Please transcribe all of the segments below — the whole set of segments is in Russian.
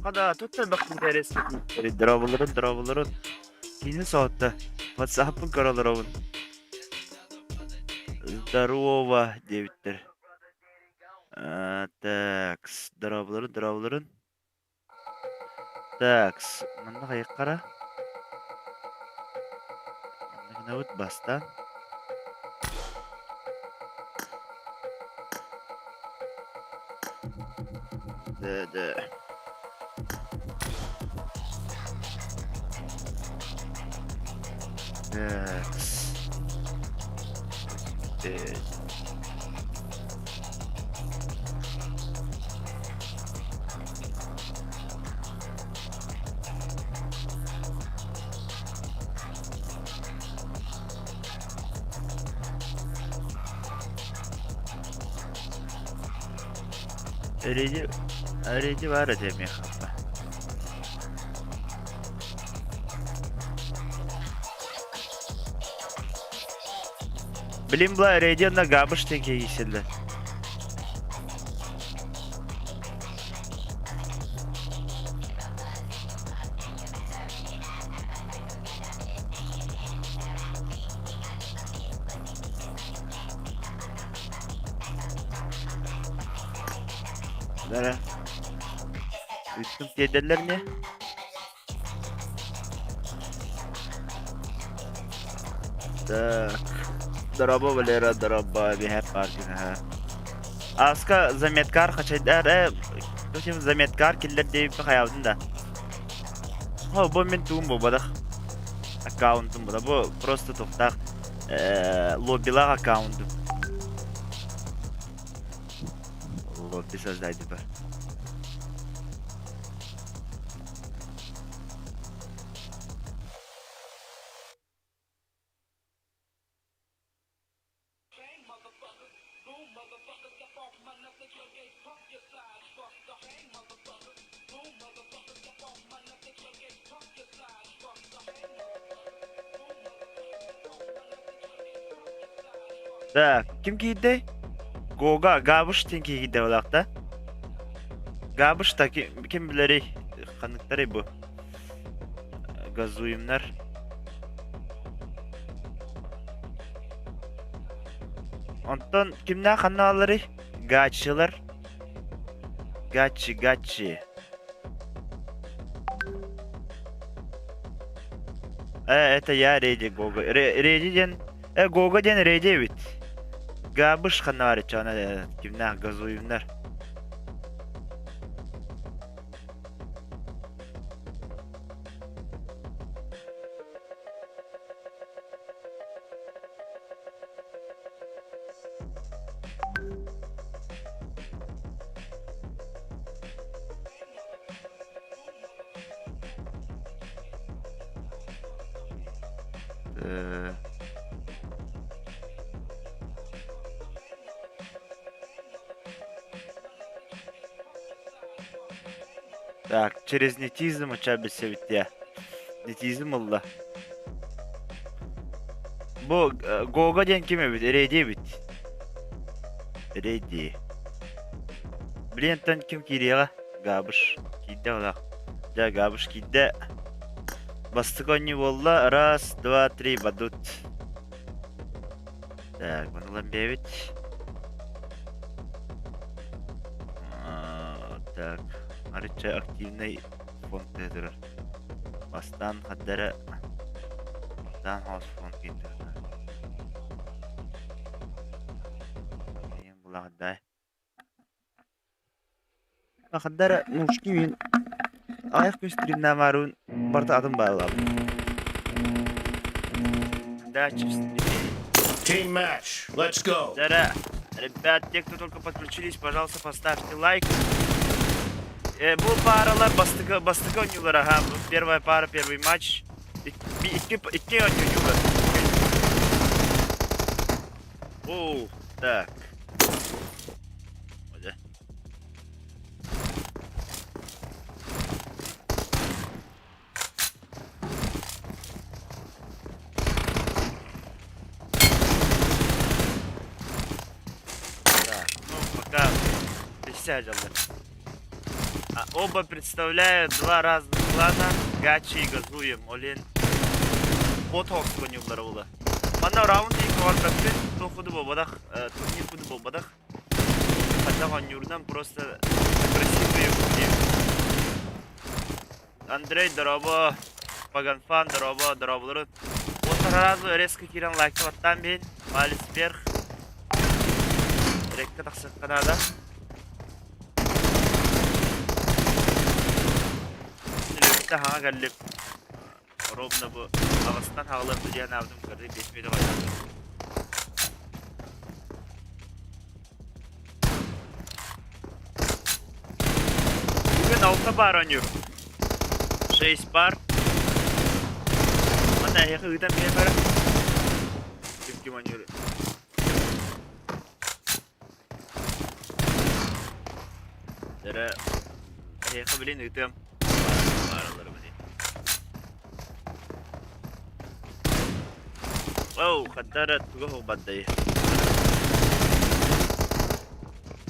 Kada tuttu bakın teresi. Dravulların. Yine saatte. WhatsApp'ın karalarının. Здорово, девиттер. Такс. Дравуларын. Такс. Мында кайык кара. Мында гына өт бастан. Да. Такс. Öyleydi var ya demeye kapla. Bilin bu öyleydi gabış teke giysildi. Nere? Üstüm dediler ne? Так. Дорога Валера, дорога бегает паркинга. Аска заметкар хачайдар, точим заметкар киллер deyip hayatında. Ha bu men tuğum bu badak. Аккаунтум bu da bu просто toftaq lobbilar аккаунтум. Lobby создайте бар. Так, kim giydi? Goga, Gabış tinki giydi olakta. Gabış da kim bileri kanıkları bu. Gazuyumlar. Ondan kimler kanalları? Gaççılar. Gaççı. Это я Рейди Гога. Рейди Гога ден Рейди бит. Gabış kanarı çana kimler gazuyumlar. Так, через нетизм учабися бит ya. Netizm Allah. Bu Goga den kime bit? Reydi bit. Reydi. Blentan kim kiriya? Gabış. Kidde ola. Ja Gabış kidde. Bastık onu valla. Раз, два, три, badut. Так, bunlar bit. Так. Арыча активный фонд тедер. Бастан хаддара дан хаус фонд киндер. Эм булагдай. Хаддара мушкин аяк көстүрүнөн баруун барта адым байлап. Да, чисто. Team match. Let's go. Дара, ребят, те, кто только подключились, пожалуйста, поставьте лайк. Bu paralar bastık oynuyorlar ha. Первая пара, первый матч. İki oynuyorlar. Oo, так. Hadi. Так, ну пока присядем. Оба представляют два разных клана. Гачи и Газуем. Олен. Ботокс конюлары була. Мана раунд и квартет то худы болбадах, турнир худы болбадах. Хотя конюрдан просто агрессивный худы. Андрей дорого, Паганфан дорого. Вот сразу резко киран лайкты ваттан бен. Малис вверх. Рекка тақсық қанада. Сілеуітті хаңа кәліп. Ровно bu Ağustan havalarında diyen avdım karı geçmeye de başladı. Bugün 6 bar oynuyorum. 6 bar. Bana yakın giden bir yer var. Kim oynuyor? Dere yakın bilin gittim. Barları bilin. Oh, خدرت تقوه بدي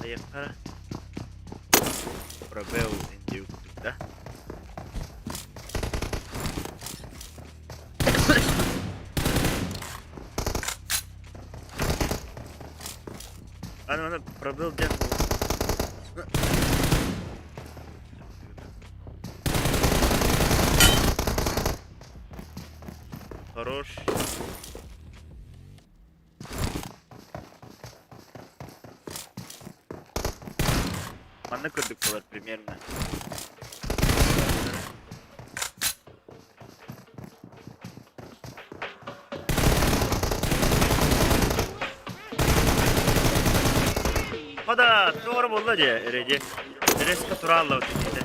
يقرأ пробел индию да она пробел где-то хорош. Anne kırdık dolar примерно. Hada doğru buldu diye erece. Reska turalla öteki.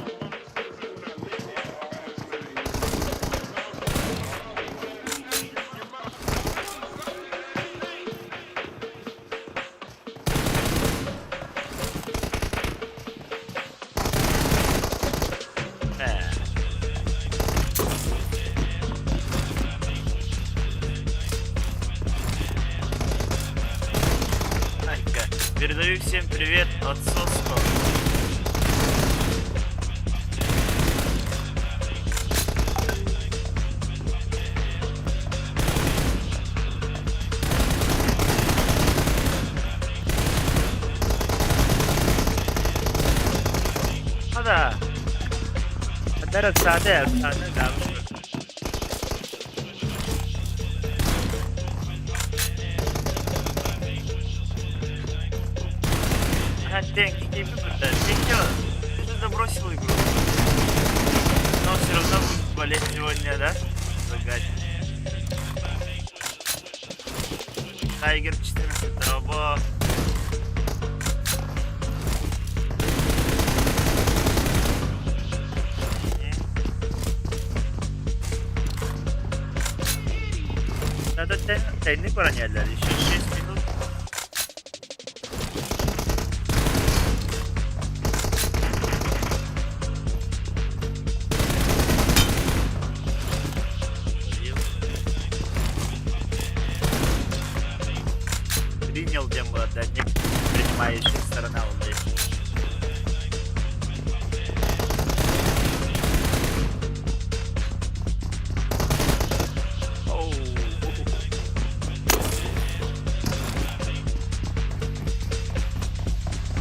Передаю всем привет от Соско. Hada. Dark sade kalmış. Деньги не выпадают. Ты забросил игру. Но все равно будет болеть сегодня, да? Загать. Тайгер 14 дроба. Надо тайны поронять, да? Еще 6 минут. Принял демо, да, не принимающая сторона он здесь.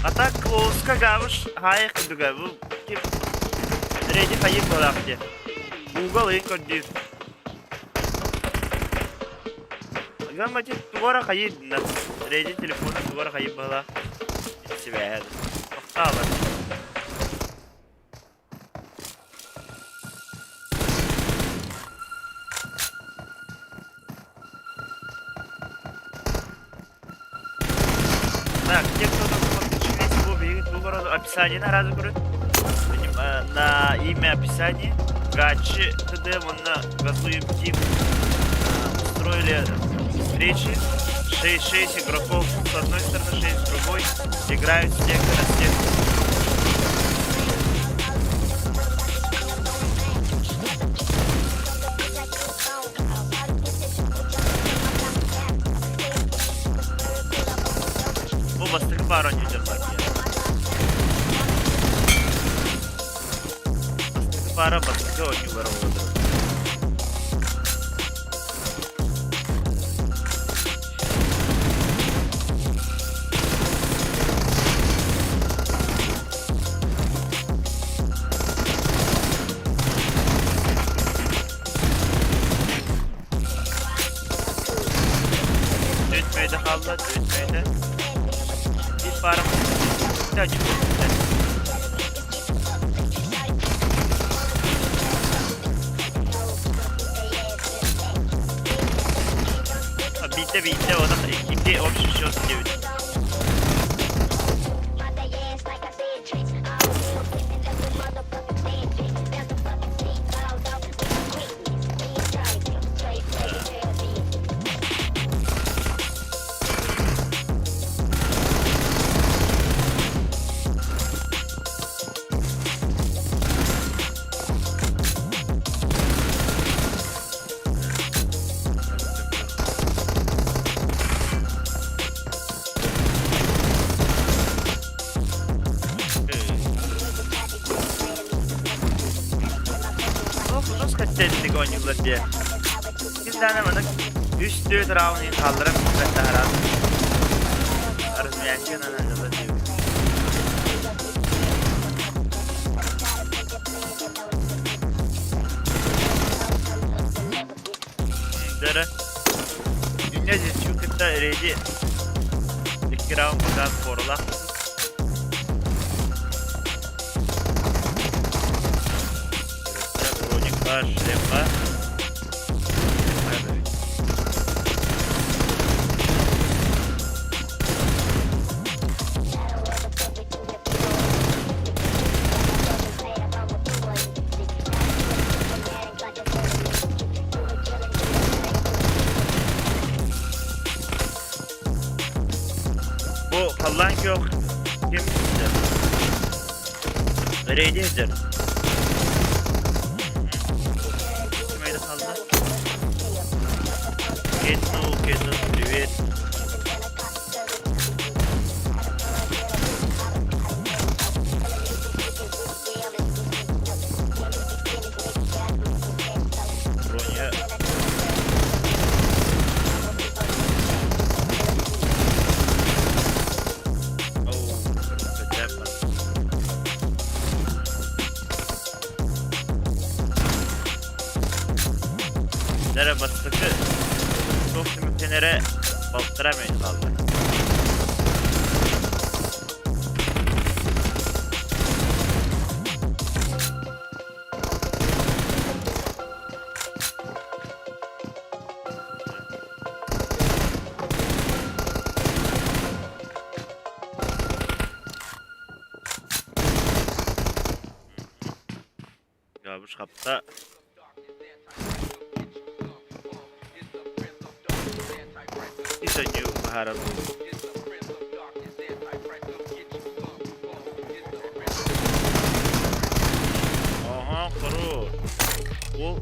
А так клоуска гавыш, хайх кудуга, bu kim? Reji hayır bıraktı. Google in kodu. Gamma тугора hayır na. Reji telefona тугора hayır bala. Себя. Похтала. Так, те, кто подключились, в описании на разыгрыш. На имя описания. Гачи ТД, вон на Газуем Тим. Устроили встречи. 6 игроков с одной стороны, 6 с другой. Играют стенка на стенку. Оба стрельба ранее держат. para bastığı oyuncuları oldu. Dönmeydi kaldı, dönmeydi. Bir para bastığı acı oldu. Bitti o da iki option shot gibi. Dedik oyuncular diye. Biz denemedik. Üstü Traun'u kaldırıp kuvvetle herhalde. Arızmayan ki oyuncular diyor. Bizlere dünya çünkü reji iki round buradan korula. Var, defa. Bu kallan yok. Kim? Nereydi? Кетну, привет. Броня. Nereye bastık? Çok simultanere bastıramayız vallahi. Gabış kapta. It's a new Maharam. Aha, kuru. Bu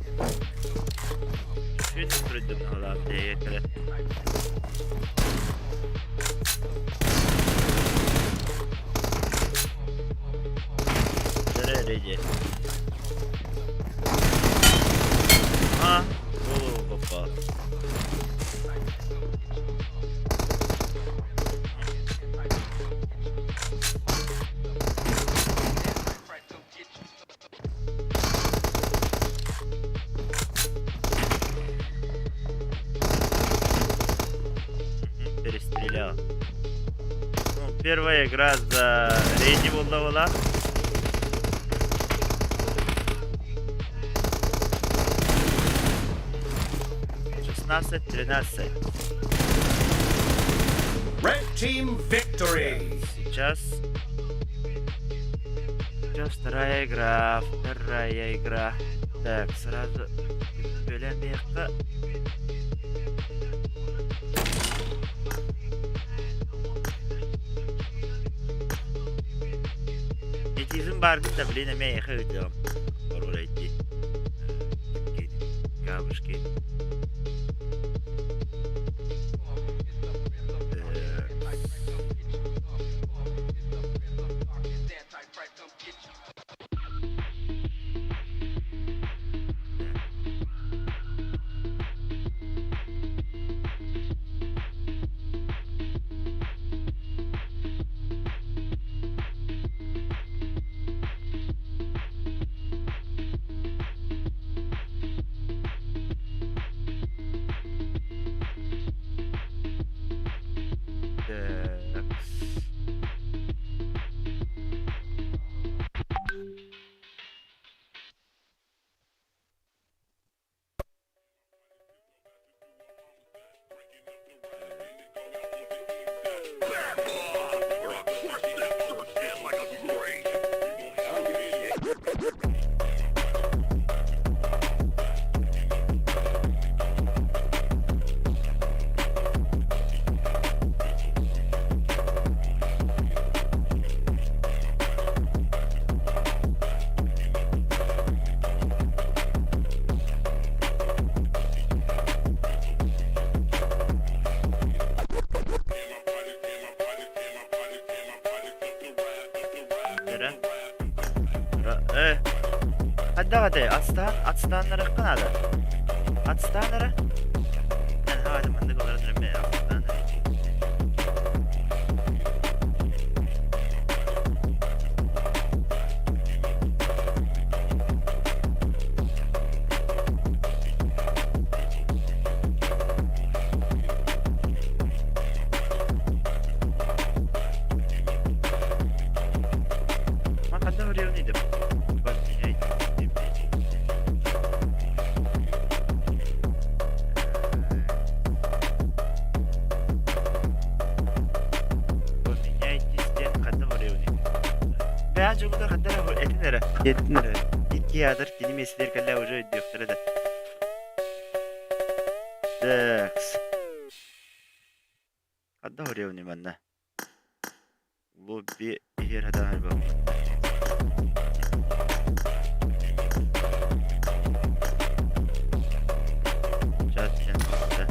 hiç sürdüm hala diye yetere. Derece. Ha, oh baba. Перестрелял. Ну, первая игра за Рейди была. 16-13. Red team victory. Сейчас вторая игра. Так, сразу белем мягко. Нетизм барды да блин мягко идем. Пора идти. Габушки. hadi. Atstanlara kanadı. Atstanlara. Yani hadi ben de kolay dönme ya. Makanda oraya neydi? Ben çok da kadar etinlere. Etinlere. İki yadır kini mesler kalla hoca ediyor da. Dex. Kadar oraya oynayayım ben de. Bu bir yer hada harba. Zaten işte.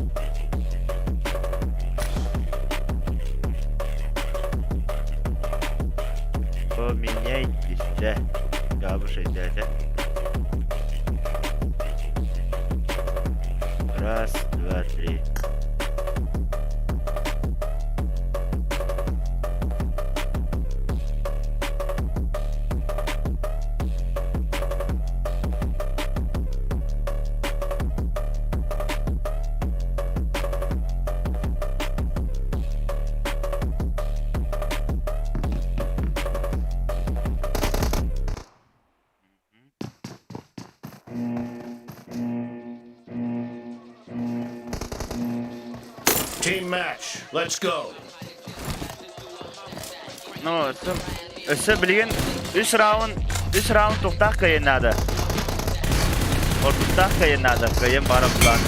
Поменяй листья. Габуши дядя. Раз, два, три. Team match. Let's go. No, öse bilgin 3 round to'xtaq kayınladı. O to'xtaq kayınladı. Kayın baraplar.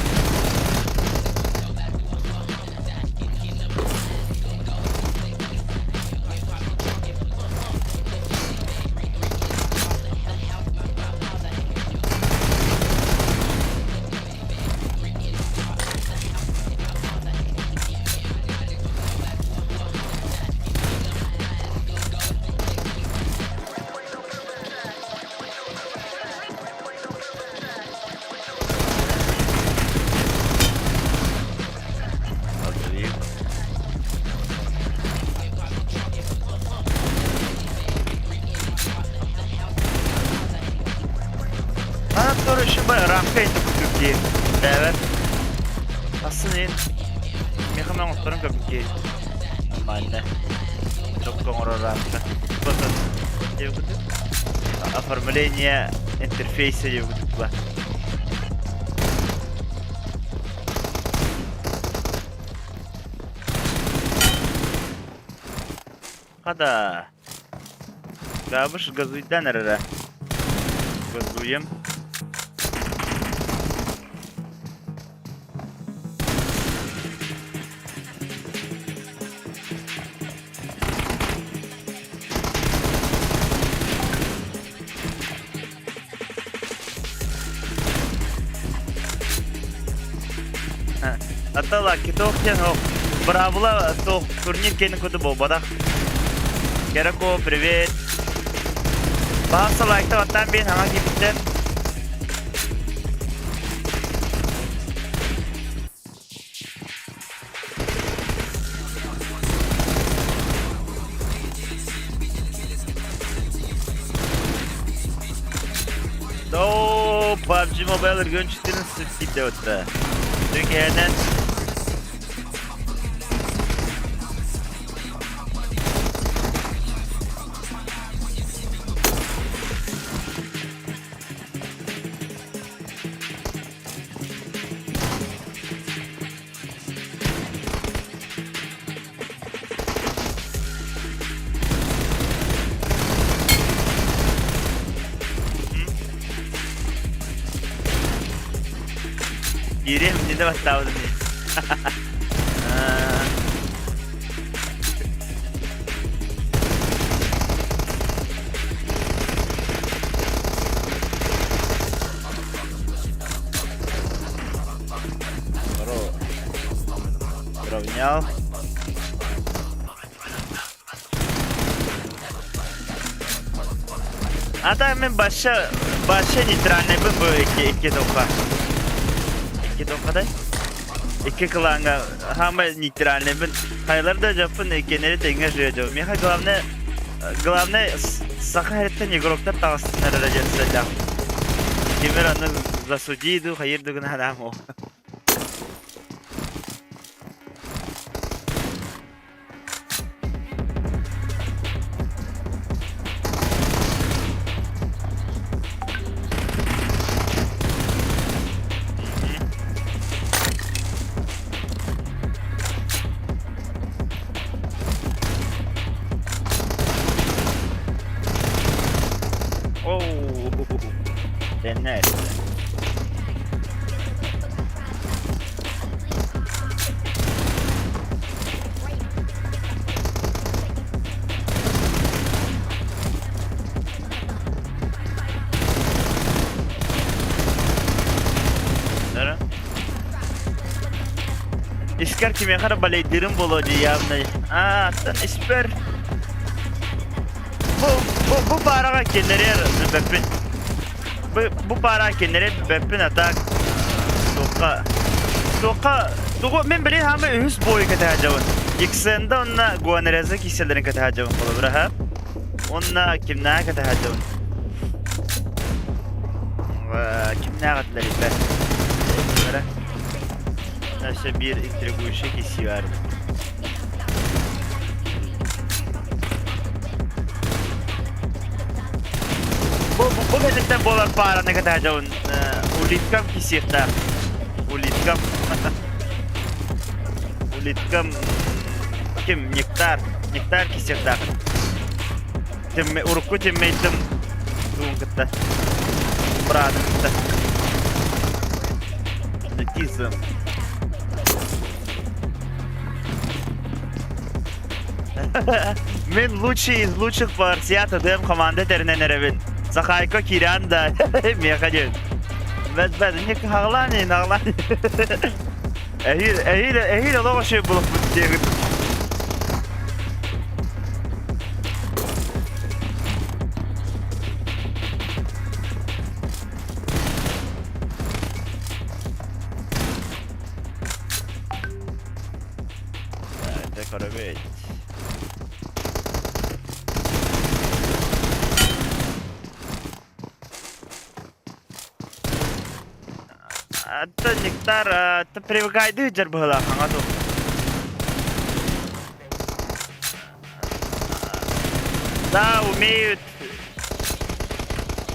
Sonra şu ramka indi bu Türkiye. Evet. Aslında hemen oturum ki. Amanne. Çok doğru ramka. Bakın. Yok. Оформление интерфейса yok. Hadi. Gabış gazuydan arara. Gazuyum. Атала китохтен хо бравла то турнир кені көді бол бадақ. Керако, привет. Бағасы лайкта ваттан бейін аңа кепіттен. Dooo PUBG Mobile ürgün çıktığının sırt gitti ötte. Türkiye'den Yerim ne de battavdım ya. Равнял. А так мен başa Başka neytralne bu iki doka. İki doka da. İki klanga hama neytralne bu. Hayırlarda Japon ikenleri dengar жойду. Меха главное сахареттен игроктар тагыстынар дәрәҗәсендә. Кемер аны засудиду, хайырды гына адам о. Denler. Nere? İskar kime kadar baleydirim bolo diyamne. Tan isper. Bu para kendileri bepin. Bu para kendileri bepin atak. Toka men bilin hama üs boy katacağım. İkisinde onna guanereze kişilerin katacağım olur ha. Onna kimna katacağım. Kimna katları ben. Nasıl bir intriguşu kişi var. Bu gazetten bolar para ne kadar acaba ulitkam kisirta ulitkam kim nektar kisirta tim urukku timmeydim tuğun brad kıtta nekizm men лучший из лучших партият дем команда терненеревин Захайко Киран да мехадин. Ben ne hağlani. Ehil ola şey bulup diye. Dekoravet. Это нектар, это привыкает дыджер была, хангату. Да,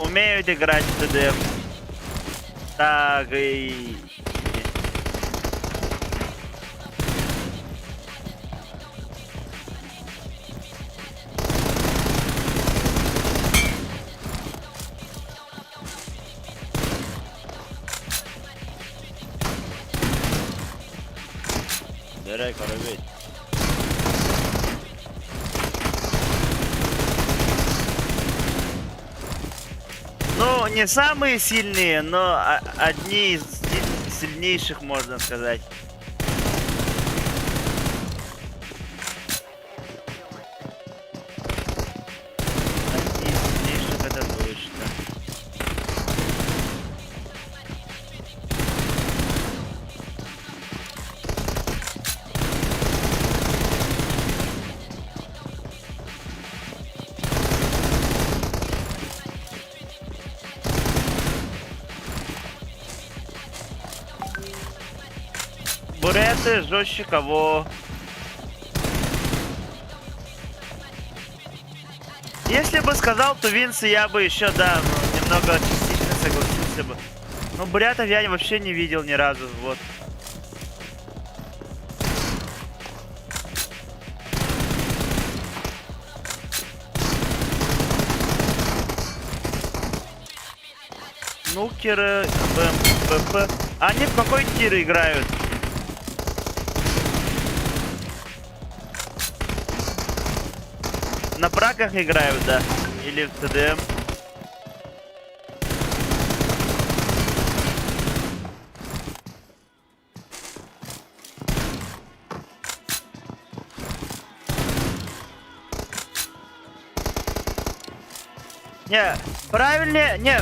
умеют играть в ТДМ. Так и... Direkt arabayı. Ну, не самые сильные, но одни из сильнейших, можно сказать. Одни из сильнейших, это точно. Буреты жестче кого? Если бы сказал, то Винс я бы еще, да, немного частично согласился бы. Но бурятов я вообще не видел ни разу, вот. Нукеры, БМП. Они в какой тир играют? На браках играют, да? Или в ТДМ? Не, Правильнее, не,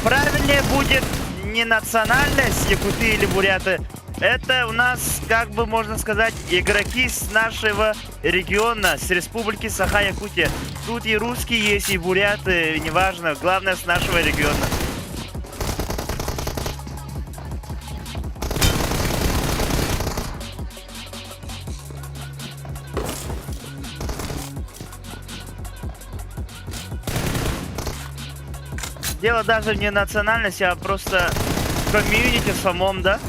правильнее будет не национальность якуты или буряты. Это у нас, как бы можно сказать, игроки с нашего региона, с республики Саха-Якутия. Тут и русские есть, и буряты, неважно, главное с нашего региона. Дело даже не национальности, а просто в комьюнити самом, да?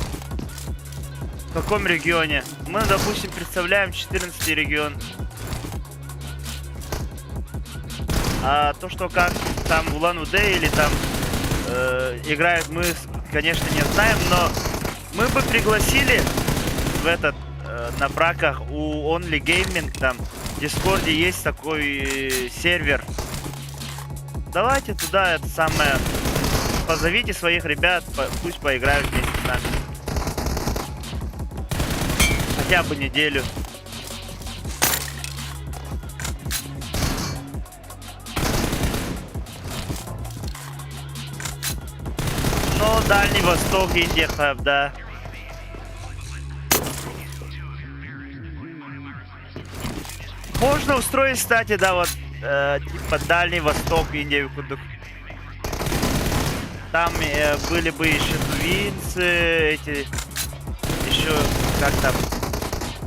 В каком регионе? Мы, допустим, представляем 14 регион. А то, что как там в Улан-Удэ или там играют, мы, конечно, не знаем, но мы бы пригласили в этот, на браках у Only Gaming, там, в Дискорде есть такой сервер. Давайте туда, это самое, позовите своих ребят, пусть поиграют вместе с нами. Хотя бы неделю. Ну, Дальний Восток, Индия, да. Можно устроить, кстати, да, вот, типа Дальний Восток, Индия, там были бы еще тувинцы, эти, еще, как там,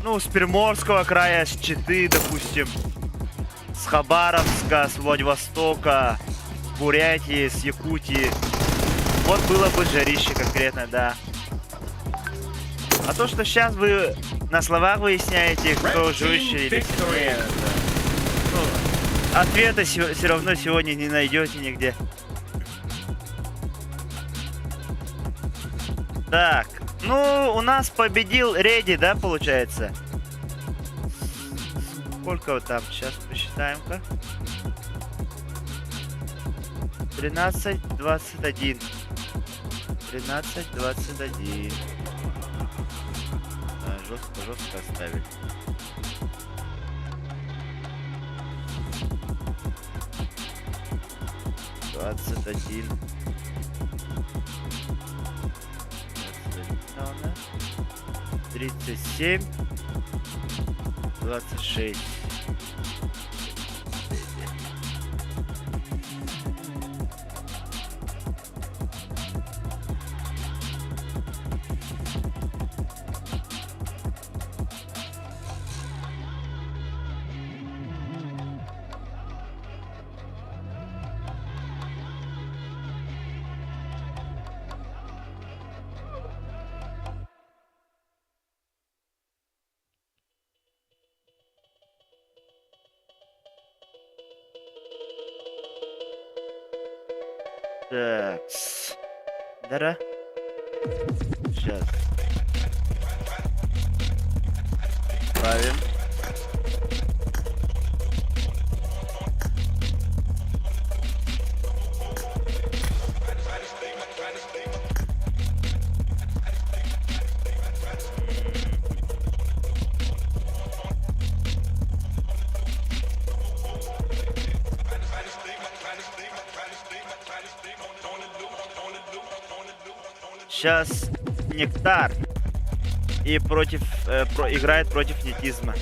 ну, с Приморского края, с Читы, допустим, с Хабаровска, с Владивостока, с Бурятии, с Якутии. Вот было бы жарище конкретно, да. А то, что сейчас вы на словах выясняете, кто живущий или нет, ну, ответа все равно сегодня не найдете нигде. Так, ну, у нас победил Реди, да, получается? Сколько там? Сейчас посчитаем-ка. 13-21. 13-21. Да, жестко оставили. Двадцать один. 37. 26. Так. Дара. Сейчас. Правим. Сейчас Нектар и играет против Нетизма.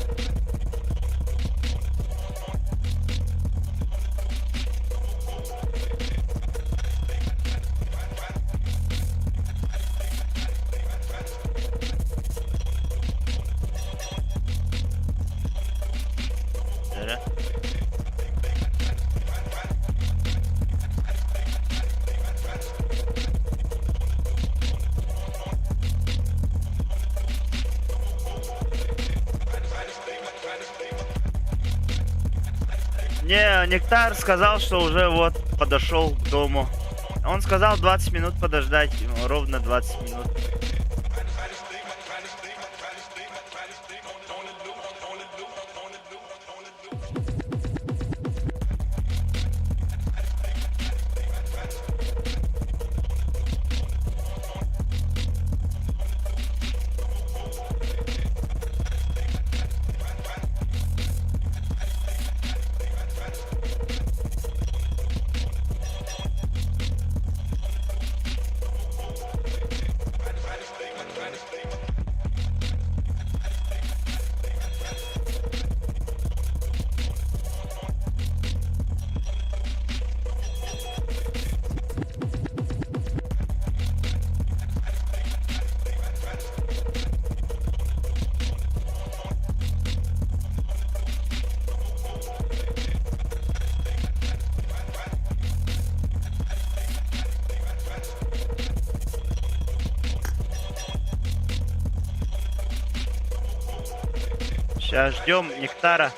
Не, Нектар сказал, что уже вот подошел к дому. Он сказал 20 минут подождать, ровно 20 минут. Сейчас ждем Нектара.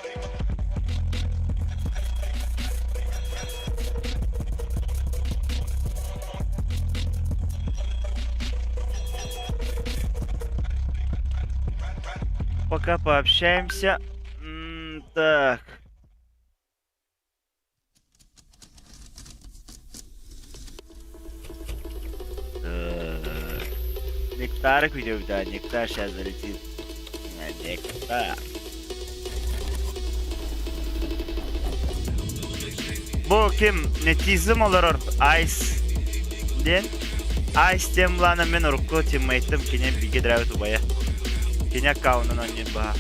Пока пообщаемся. Так. Нектарик видел, да, Нектар сейчас залетит. Нектар. Bu kim? Netizm olarak Ice den Ice temlana men urukko teammate'im kine bilgi drive tubaya. Kine kaunun oynayın baha.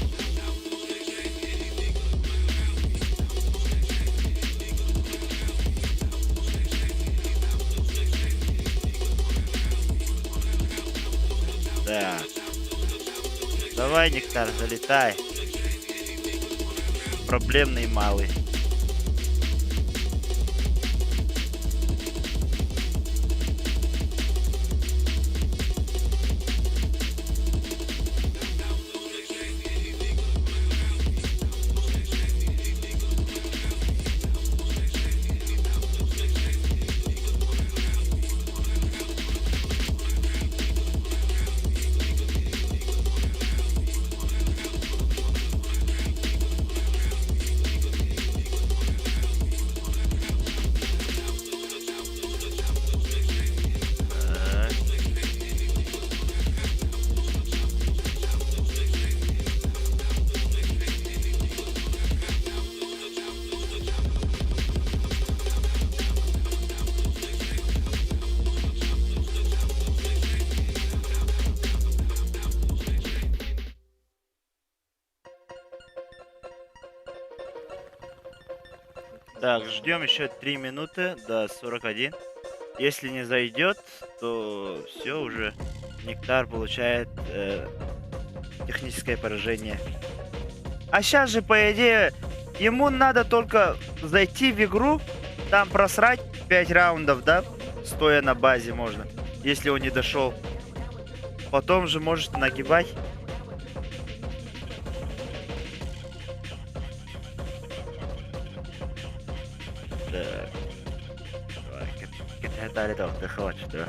Да. Давай, Нектар, залетай. Проблемный малый. Так, ждем еще 3 минуты до 41. Если не зайдет, то все уже. Нектар получает техническое поражение. А сейчас же, по идее, ему надо только зайти в игру, там просрать 5 раундов, да? Стоя на базе можно, если он не дошел. Потом же может нагибать. Так. Давай, кидали там, ты хочешь, да?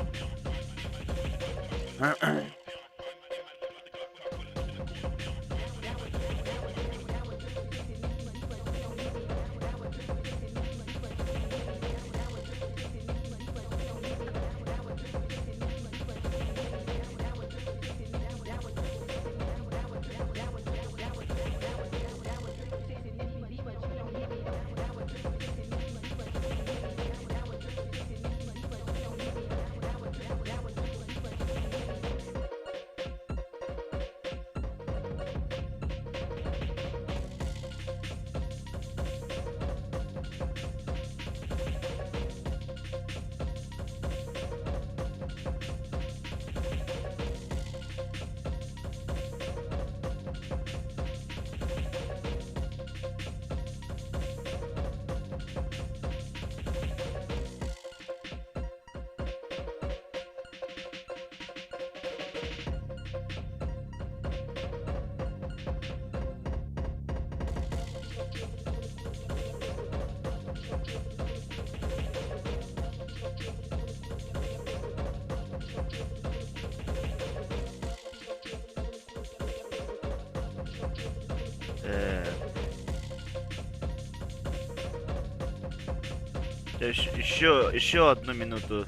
Еще одну минуту.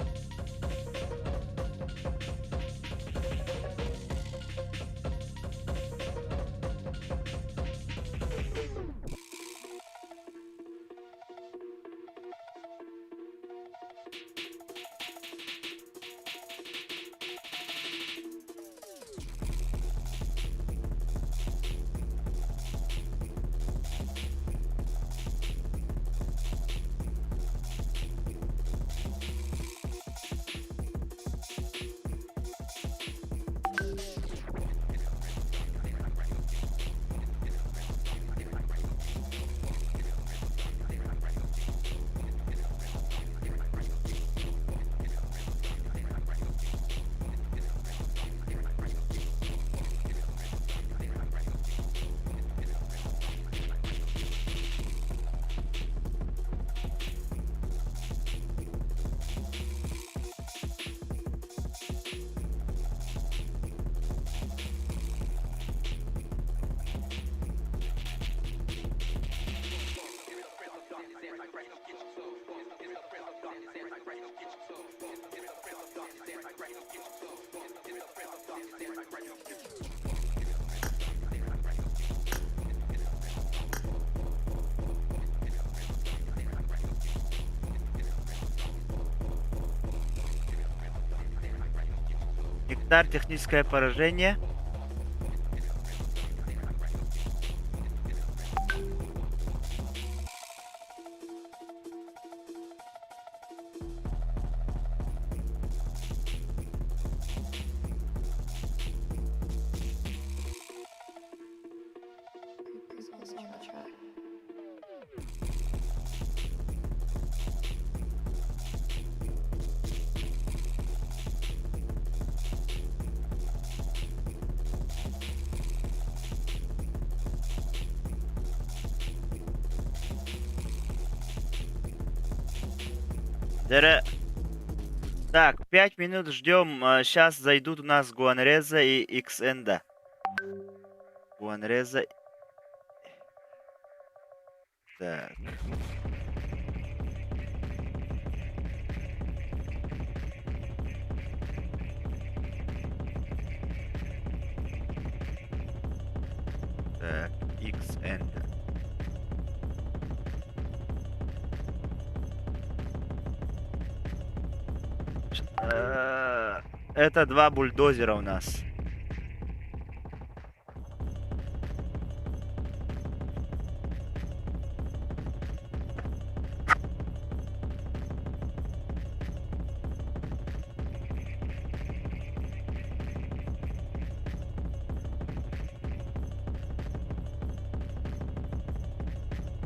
Старт, техническое поражение. Так, 5 минут ждем. Сейчас зайдут у нас Гуанреза и Иксенда. Гуанреза. Так. Так, Иксенда. Это два бульдозера у нас.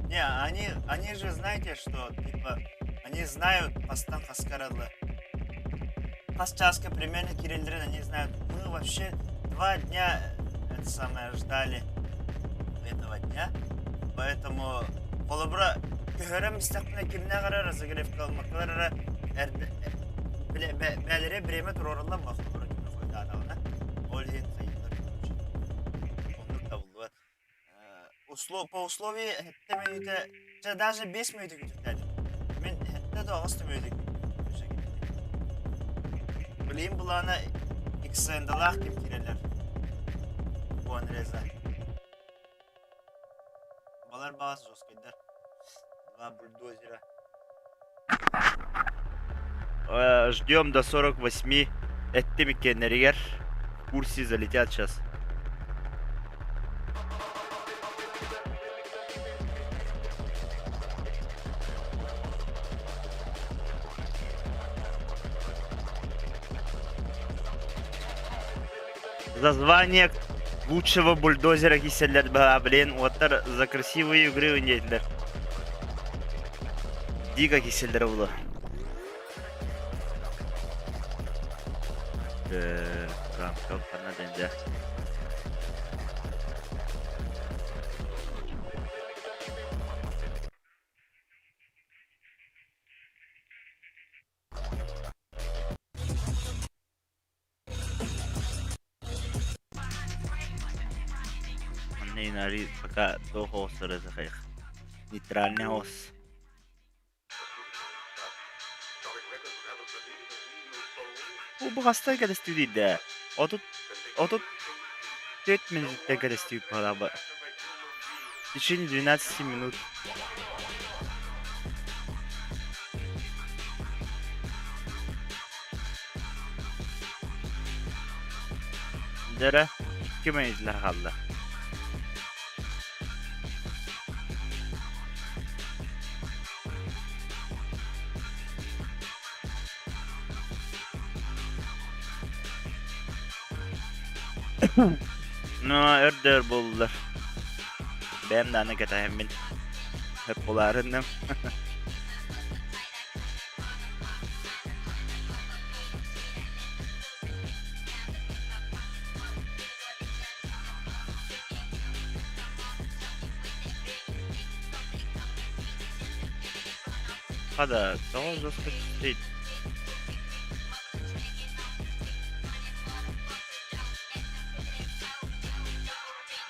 Не, они же знаете, что, типа, они знают Пастан Хаскарадлы. Пасчаска, примерно Кириллдрин, они знают. Мы вообще 2 дня это самое ждали этого дня. Поэтому Полубра Кюхерем Стахна Кимнагара разогревка Маклара Бәлере Бреме Турорла Махлубра Кюхойдана. Ольгин Хайдар. Он тавлы. По условии это даже без минуты күтәдем. Мен это да 6 минуты. Bileyim bulağına X-Sendalах kim kireler. Гуанреза. Балар бағасы жоскайдар. 2 бульдозера. Ждем до 48. Этти мекеннеригер. В курсе залетят сейчас. За звание лучшего бульдозера киселер была, блин, оттар за красивые игры униетлер. Дико киселер было. Прям как надо. Нари пока до хоста разахах. Нейтральный хост. Bu hasta kadar değil. Отут 5 минут kadar стою пора. В течение 12 минут. Дара, кем излар халда? No, ördür buldular. Benim de anı katayım ben. Hep bularındım. Hadi, daha жестко чистить.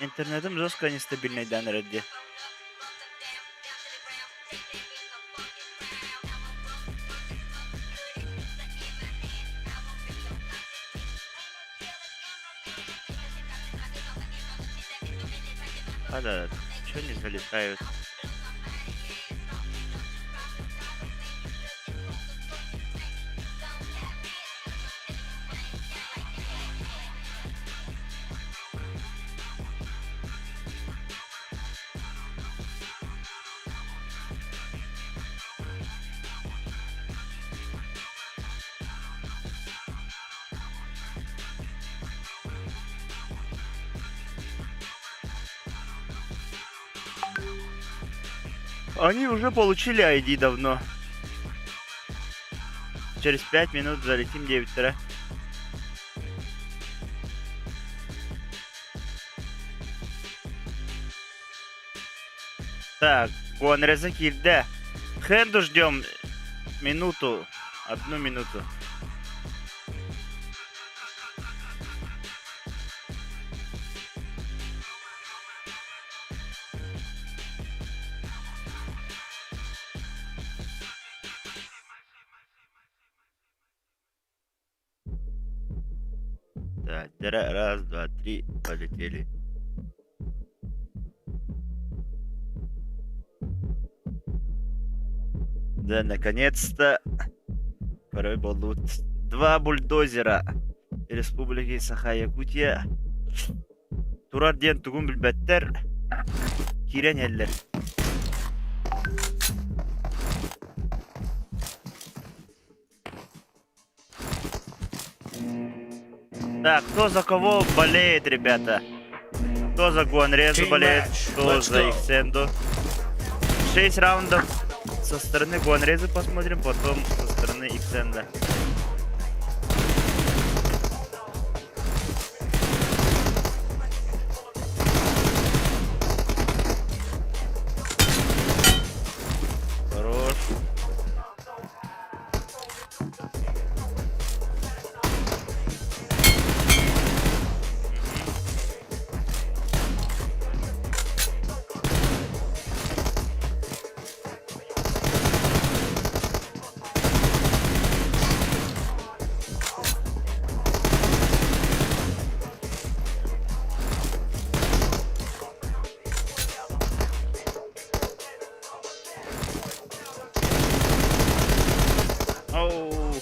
Интернетом жестко нестабильный дан ради. Да, что не залетают? Они уже получили ID давно. Через 5 минут залетим 9 -тире. Так, Гуанреза кильде. Хенду ждем минуту. 1 минуту. Так, раз, два, три, полетели. Да, наконец-то прибудут 2 бульдозера Республики Саха-Якутия. Турар ден тугун билбеттер. Кирен еллер. Так, кто за кого болеет, ребята? Кто за Гуанрезу Team болеет, match. кто Let's за go. Иксенду. 6 раундов со стороны Гуанрезы посмотрим, потом со стороны Иксенда. Хорош. Оу.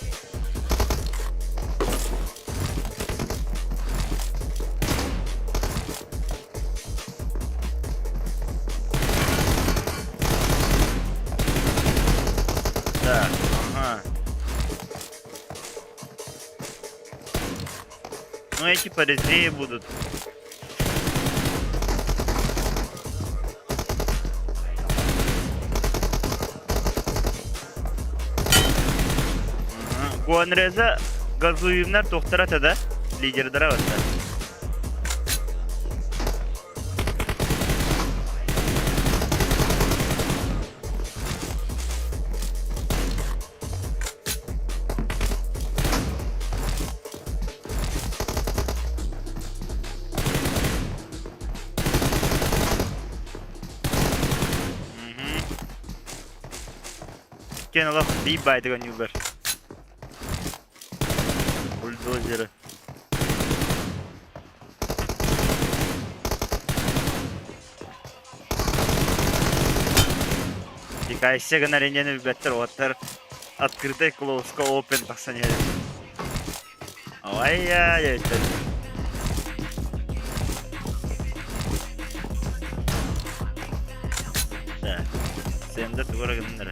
Так, ага. Ну эти порезвее будут. Гуанреза газуюмнар тоқтарат да? Лидердара баста. Кен Аллах дейбайтыган юлдар. Бульдозеры. Дикайся гана ренjeni беттер оттар. Открытый клоуска опен тахсан ели. Ай-яй-яй. Так. Сенде тугара гыннары.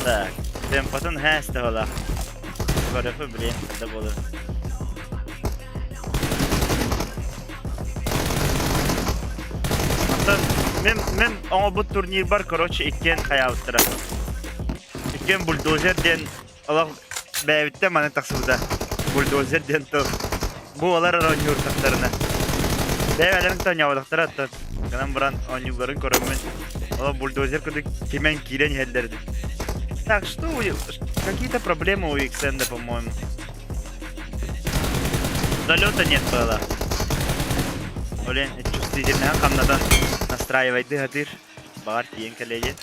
Так, темпатын hästä olla. Vad problem det både. Мен аңа бу турнир бар, короче, иккен хаябыттыра. Иккен бульдозер ден Аллах бәйбитте маны тақсылда. Бульдозер ден то. Бу алар ронюр тақтарына. Бәйбәлерін тоңявалықтыра атты. Канан буран онюларын көрөммен. Аллах бульдозер күдік кемен кирен елдерді. Так, что какие-то проблемы у Иксенда, по-моему. Залета нет было. Блин, чувствительно, камната настраивать дыхатыр. Бар, тиен коллеги.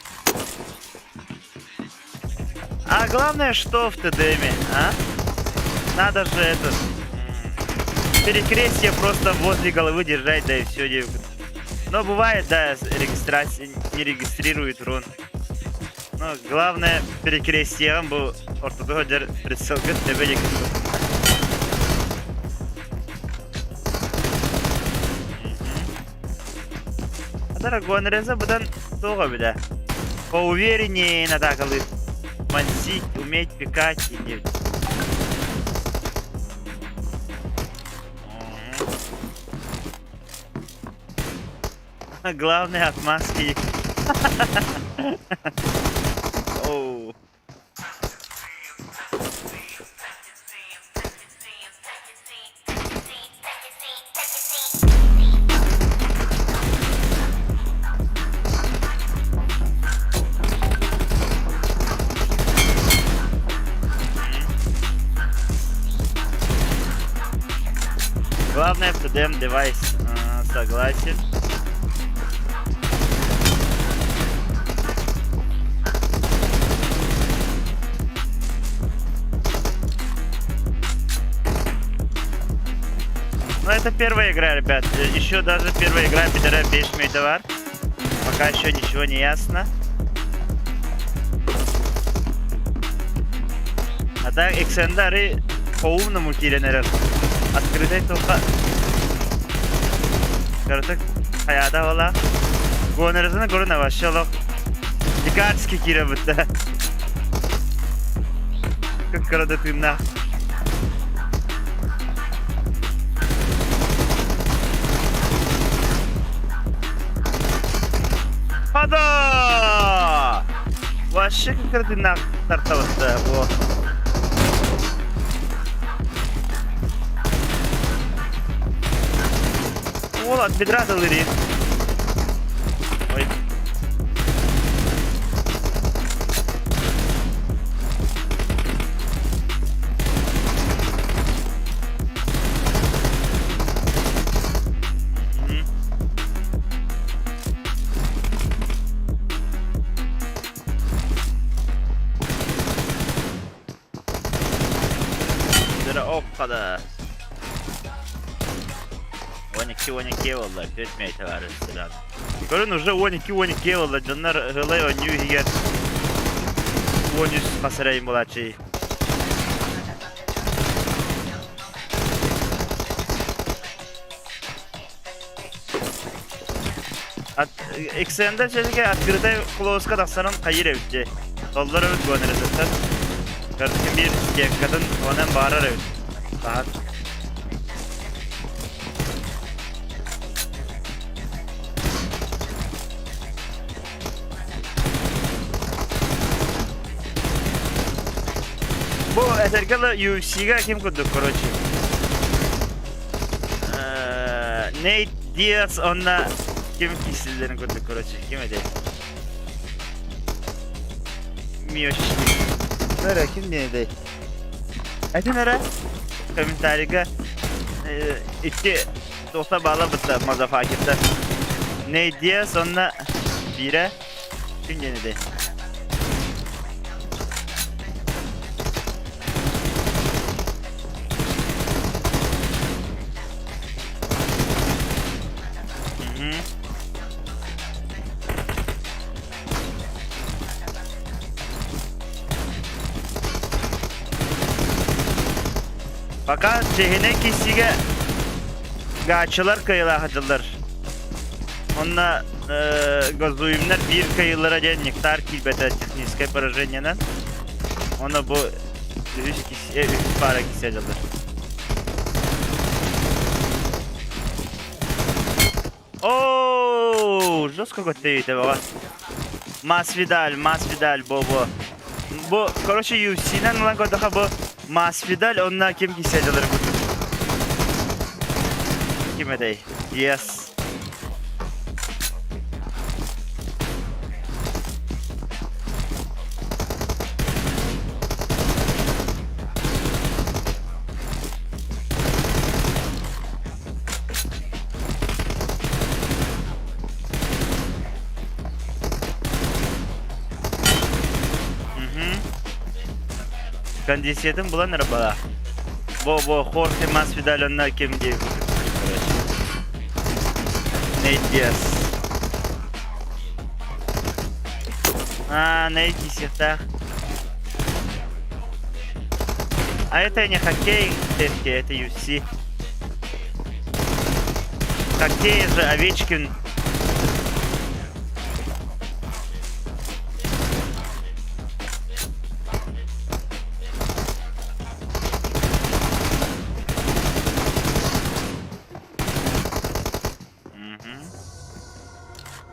А главное, что в ТДМе, а? Надо же это... Перекрестие просто возле головы держать, да и все, девка. Но бывает, да, регистрация не регистрирует урон. Но главное перекрестием был ортодогер предсылгыт дебелик. Сара Гонреза будан туга бida. Поувереннее атакалык. Мансить, уметь пикать и делать. Главное отмазки. Оу. Главное в TDM девайс. Согласен. Ну это первая игра, ребят. Еще даже первая игра Пидора Бешмей товар. Пока еще ничего не ясно. А так Эксендары по-умному киренерер. Открытый только. Короче, hayata вала. Гонерзаны горына вашалок. Дикарский кире будто. Как корода тымна. Хада! Вообще как корода на тартавasta. Вот. Ол от бедра долыри. Ой. Опа-да. 12 valla, etmeye tevarız selam. Görün уже 12 valla, canlar hılay oynuyor higer. 13 kasarayım bulacağım. Eksende çeşke atkırıda kloska daksanın kayır evci. Dollar öğüt gönderirsen. Kardeşim bir kadın onun bağırar öğüt. Saat. Bu eserkalı UFC'ga kim kurduk короче? Nate Diaz onunla kim kişilerini kurduk короче? Kim edeyim? Miyoshi. Nere kim ne edeyim? Hadi nere? Komentarıga iki dosta bağla bıtta mazafakirde. Nate Diaz onunla bire kim ne edeyim? Fakat zihine kişiye gaçılar kayıla hacılar. Onunla газуемler bir kayılara gen nektar kilbete техническое поражениyadan. Ona bu üç kişiye 3 para kişi hacılar. Ooo, жестко готовите, баба. Masvidal, Bobo. Bu, короче, UFC'den olan kodaha bu Masvidal, onunla kim kişi hacıları kutu. Kim edey? Yes. Kandisiyetim bulan arabada. Bu Jorge Masvidal onlar kim diye. Nate Diaz. Nate Diaz. А это не хоккей, это UFC. Хоккей же Овечкин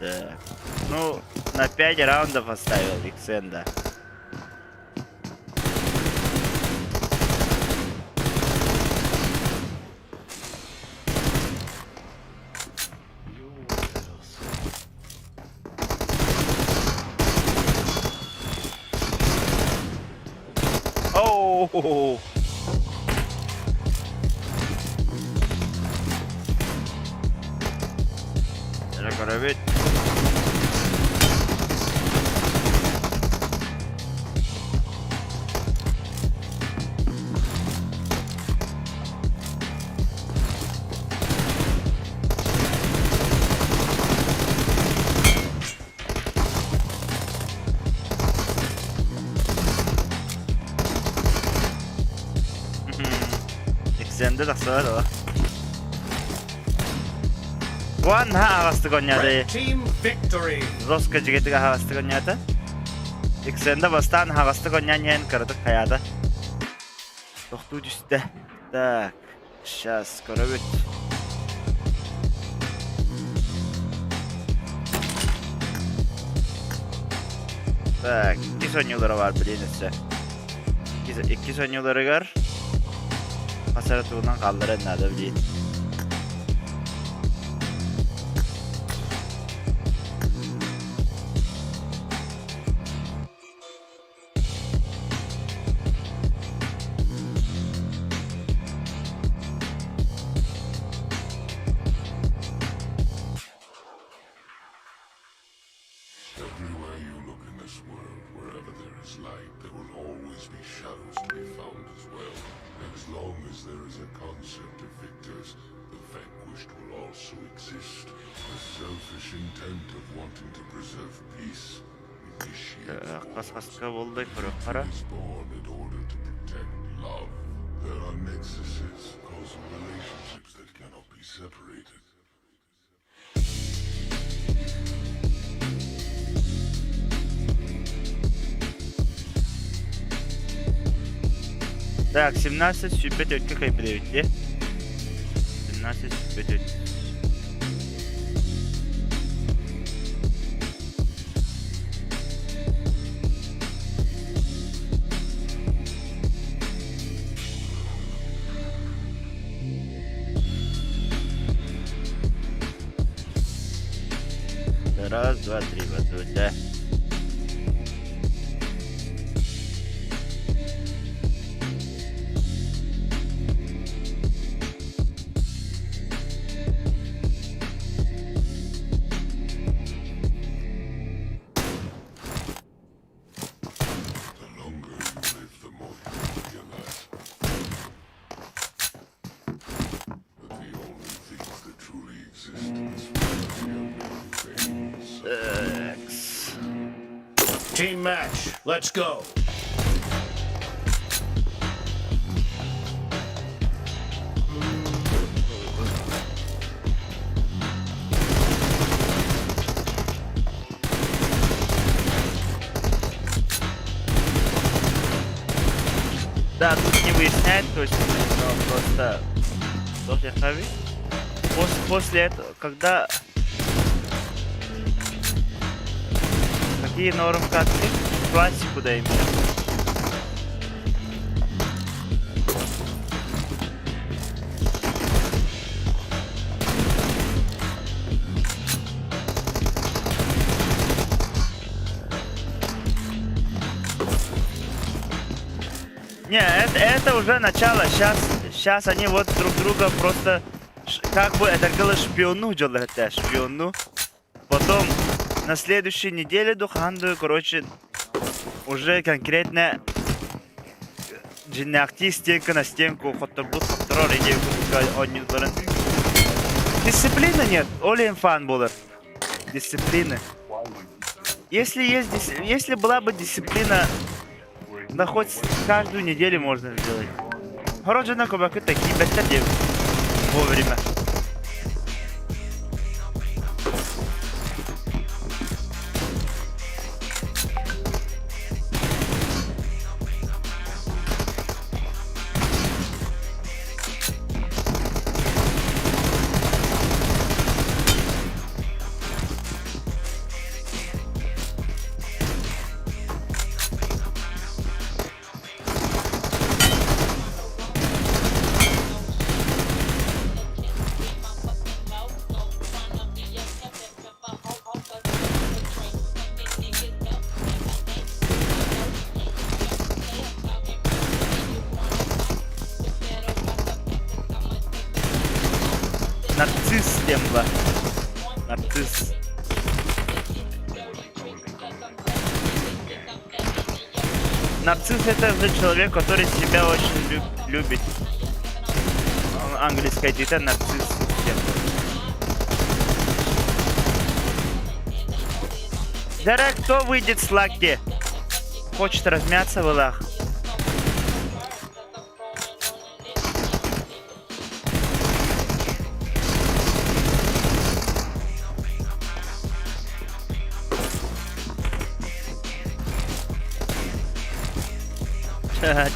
Так. Ну, на 5 раундов оставил XN, да. Оу! Рекордит. XN'de тахсаад байгаа. One хаагастаг оняады. Red team victory. Зоска жигэдэг хаагастаг оняада. XN'де бастан хаагастаг онянян кырдык хаяада. Тохтууд үстэй. Так. Сейчас скоро будет. Так, 2 сонюлары бар билинесе. 2 сонюлары бар. Hasaratuğundan kaldıran nada bileyim. Everywhere you look in this world, wherever there is light, there will always be shadows to be found as well. And as long as there is a concept of victors, the vanquished will also exist. The selfish intent of wanting to preserve peace initiates Kas oldu kara. is born in order to protect love. There are nexuses causing relationships that cannot be separated. Так, 17 süper ötke kaybedebildi. 17 süper ötke. Раз, два, три, вот, да. Team match. Let's go. Да, тут не выясняет точно, но просто что я хочу. После этого, когда какие нормы как ты, классику даем. Не, это уже начало. Сейчас они вот друг друга просто как бы это было шпиону делают, шпиону. Потом на следующей неделе Духанду, короче, уже конкретно джиннахти стенка на стенку, хотя бы второй идею один был. Дисциплины нет, олен фан был. Дисциплины. Если была бы дисциплина, да хоть каждую неделю можно сделать. Хорошие на кубаку такие беттер вовремя. нарцисс темла. Нарцисс. Нарцисс это же человек, который себя очень любит. Английская диета нарцисс. Дарек, кто выйдет с лаки? Хочет размяться в илах.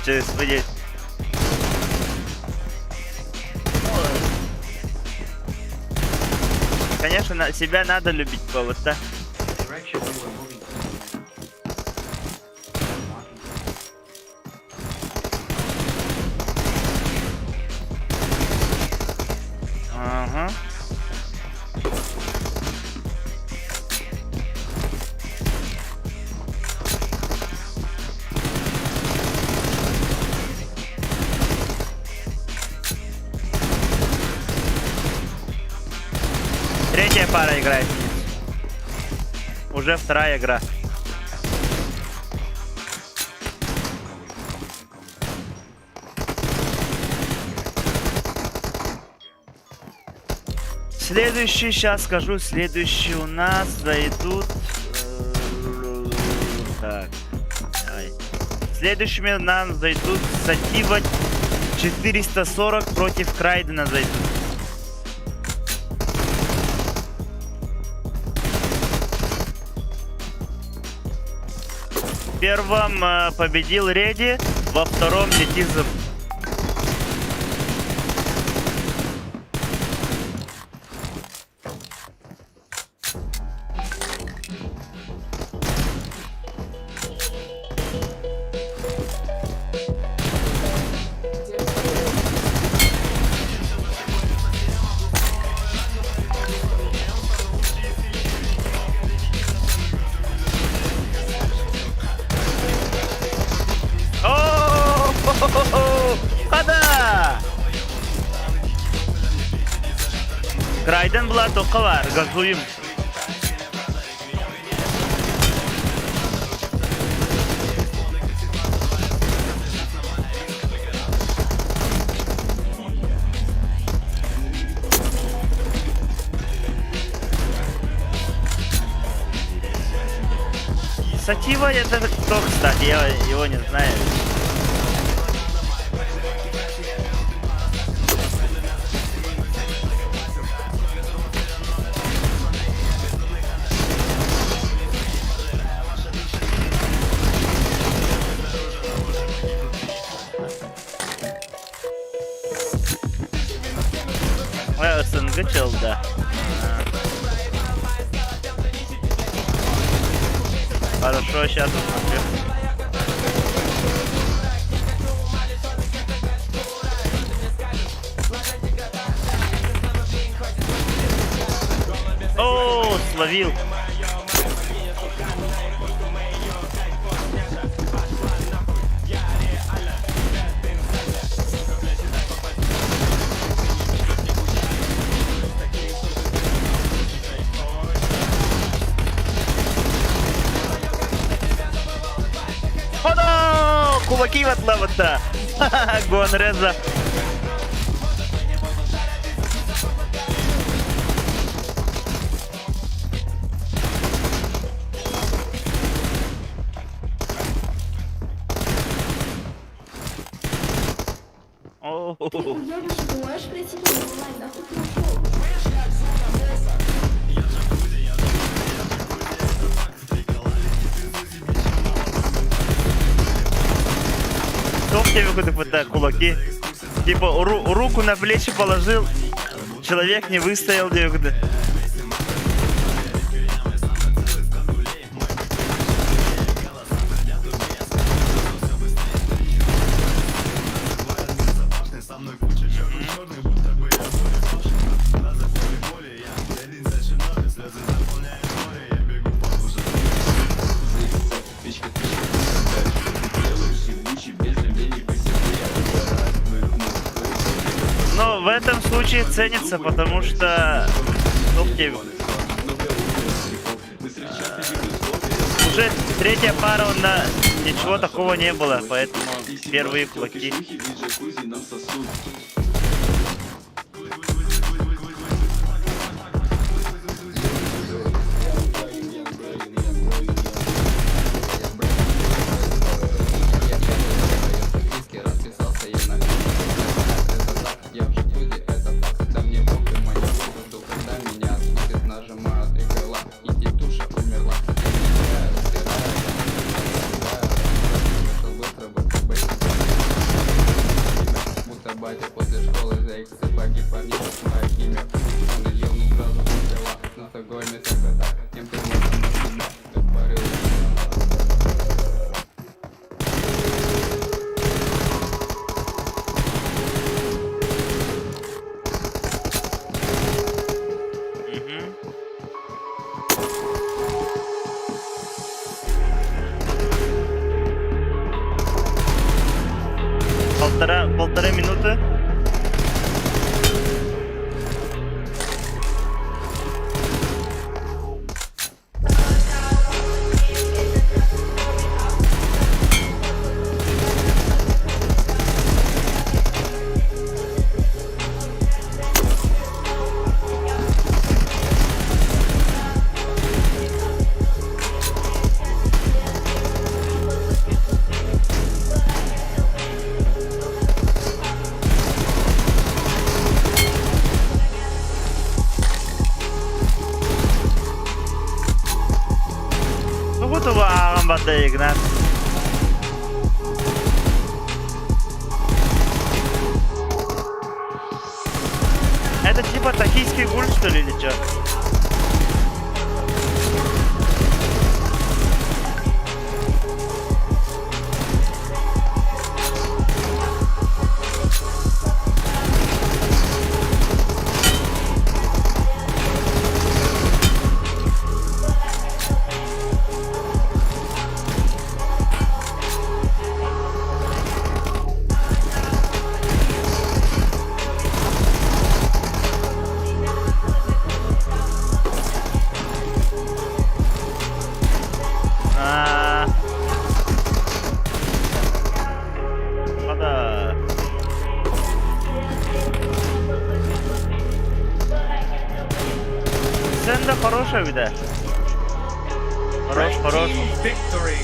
Че, смотри. Конечно, себя надо любить, повод, да? Ага. Третья пара играет. Уже вторая игра. Следующий, сейчас скажу, следующий у нас зайдут... Так, давай. Следующими нам зайдут Сатива 440 против Крайдена зайдут. В первом победил Реди, во втором Летизов. Хода! Крайден была только var, газуем. Сатива это кто, кстати, я его не знаю. СНГ чел, да. Хорошо, сейчас посмотрю. О, словил. Кулаки в отлавата. Гонреза. Можешь прийти на онлайн, нахуй ты ушел? Кто в тебе выходит кулаки? Типа руку на плечи положил, человек не выстоял где-то. Но в этом случае ценится, потому что уже третья пара, ничего такого не было, поэтому первые кулаки. Полтора минуты. Да, Игнат. Это типа токийский гуль, что ли, или что? Хорошая вида. Хорош. Victory.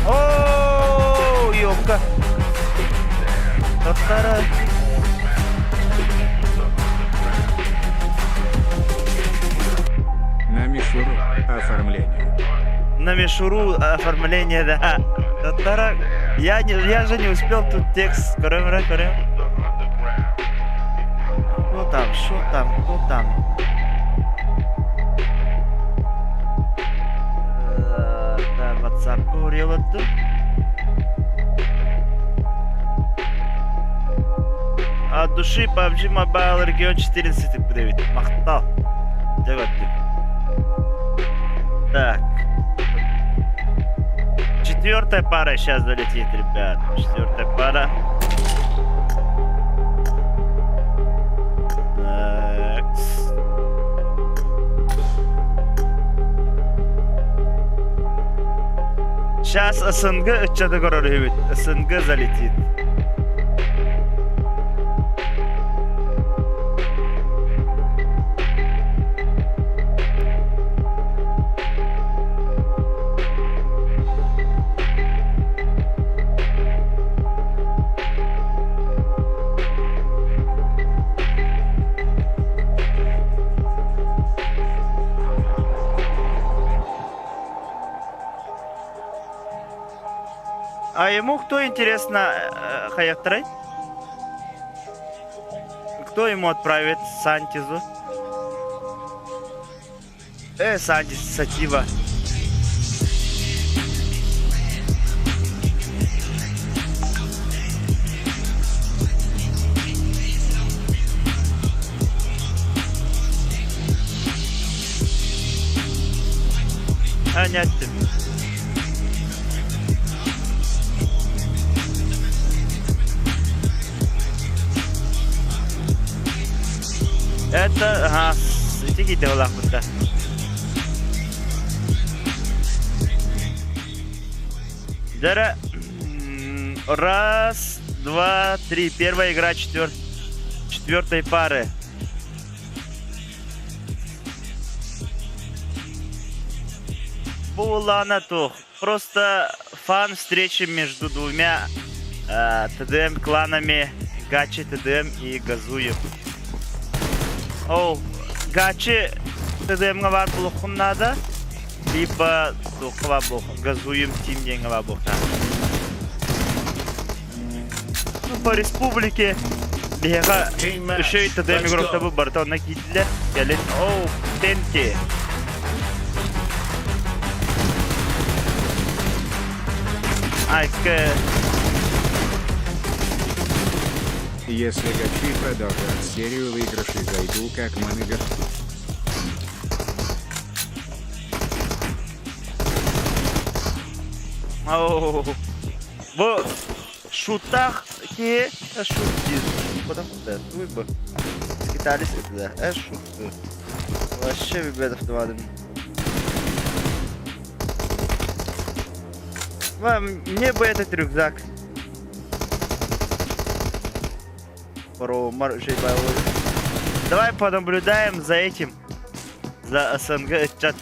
О, ёбка. На мишуру оформление. На мишуру оформление, да. Я же не успел тут текст. Корем. Кто там? Что там? Кто там? Да, WhatsApp говорил оттуда. От души PUBG Mobile регион 14 подавит. Махтал. Так. Четвертая пара сейчас залетит, ребят. Четвертая пара. Так. Сейчас СНГ что-то говорит. СНГ залетит. А ему кто, интересно, Хаятрей? Кто ему отправит Сантизу? Сантиз, Сатива. Понятно. Это, ага, эти дела куда. Дара. Раз, два, три. Первая игра четвертой пары. Буланатух. Просто фан встречи между двумя ТДМ кланами Гачи ТДМ и Газуев. О, Гачи ТДМ гавар блохун надо, либо духова блох Газуем тим день гавар блохта. Ну, по республике бега еще и ТДМ игрок табу бартон накидли. Ялин, о, тенки. Если Гачи продолжат серию выигрышей, зайду как менеджер. В шутах ке шутки. Потому что вы скитались это, шутки. Вообще ребята в два. Мне бы этот рюкзак. Давай понаблюдаем за этим. За СНГ чат.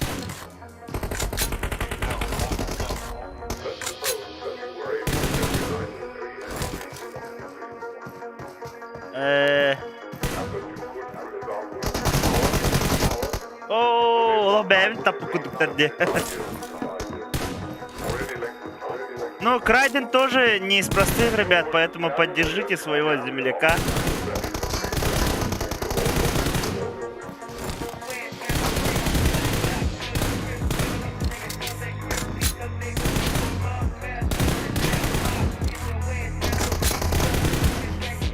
О, бэм тапукудуктарди. Ну, Крайден тоже не из простых ребят, поэтому поддержите своего земляка.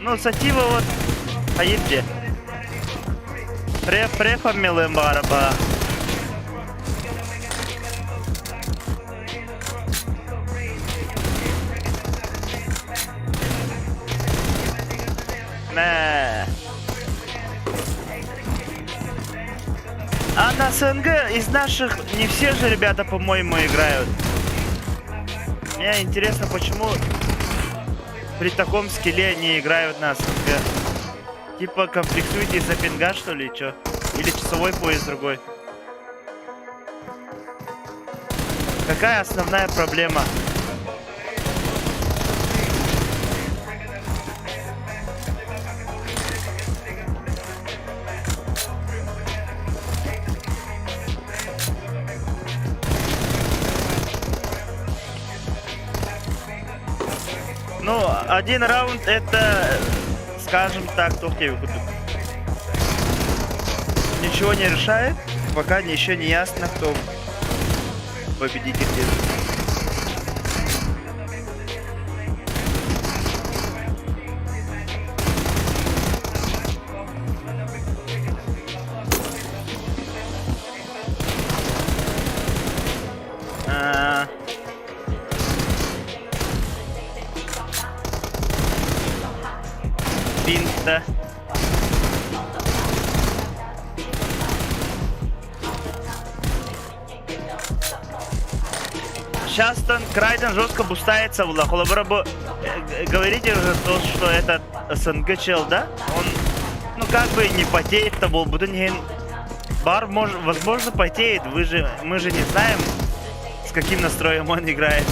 Ну, Сатива вот, а где? Префамилым бараба. А на СНГ из наших не все же ребята, по-моему, играют. Мне интересно, почему при таком скилле не играют на СНГ. Типа комплексуете из-за пинга, что ли, чё? Или часовой пояс другой? Какая основная проблема? Ну, один раунд это, скажем так, ничего не решает, пока еще не ясно, кто победитель. Пинта. Сейчас Крайден жестко бустается в Лахолабрабу. Говорите уже то, что этот СНГ чел, да? Он, ну как бы не потеет-то был, бар возможно потеет, мы же не знаем, с каким настроем он играет.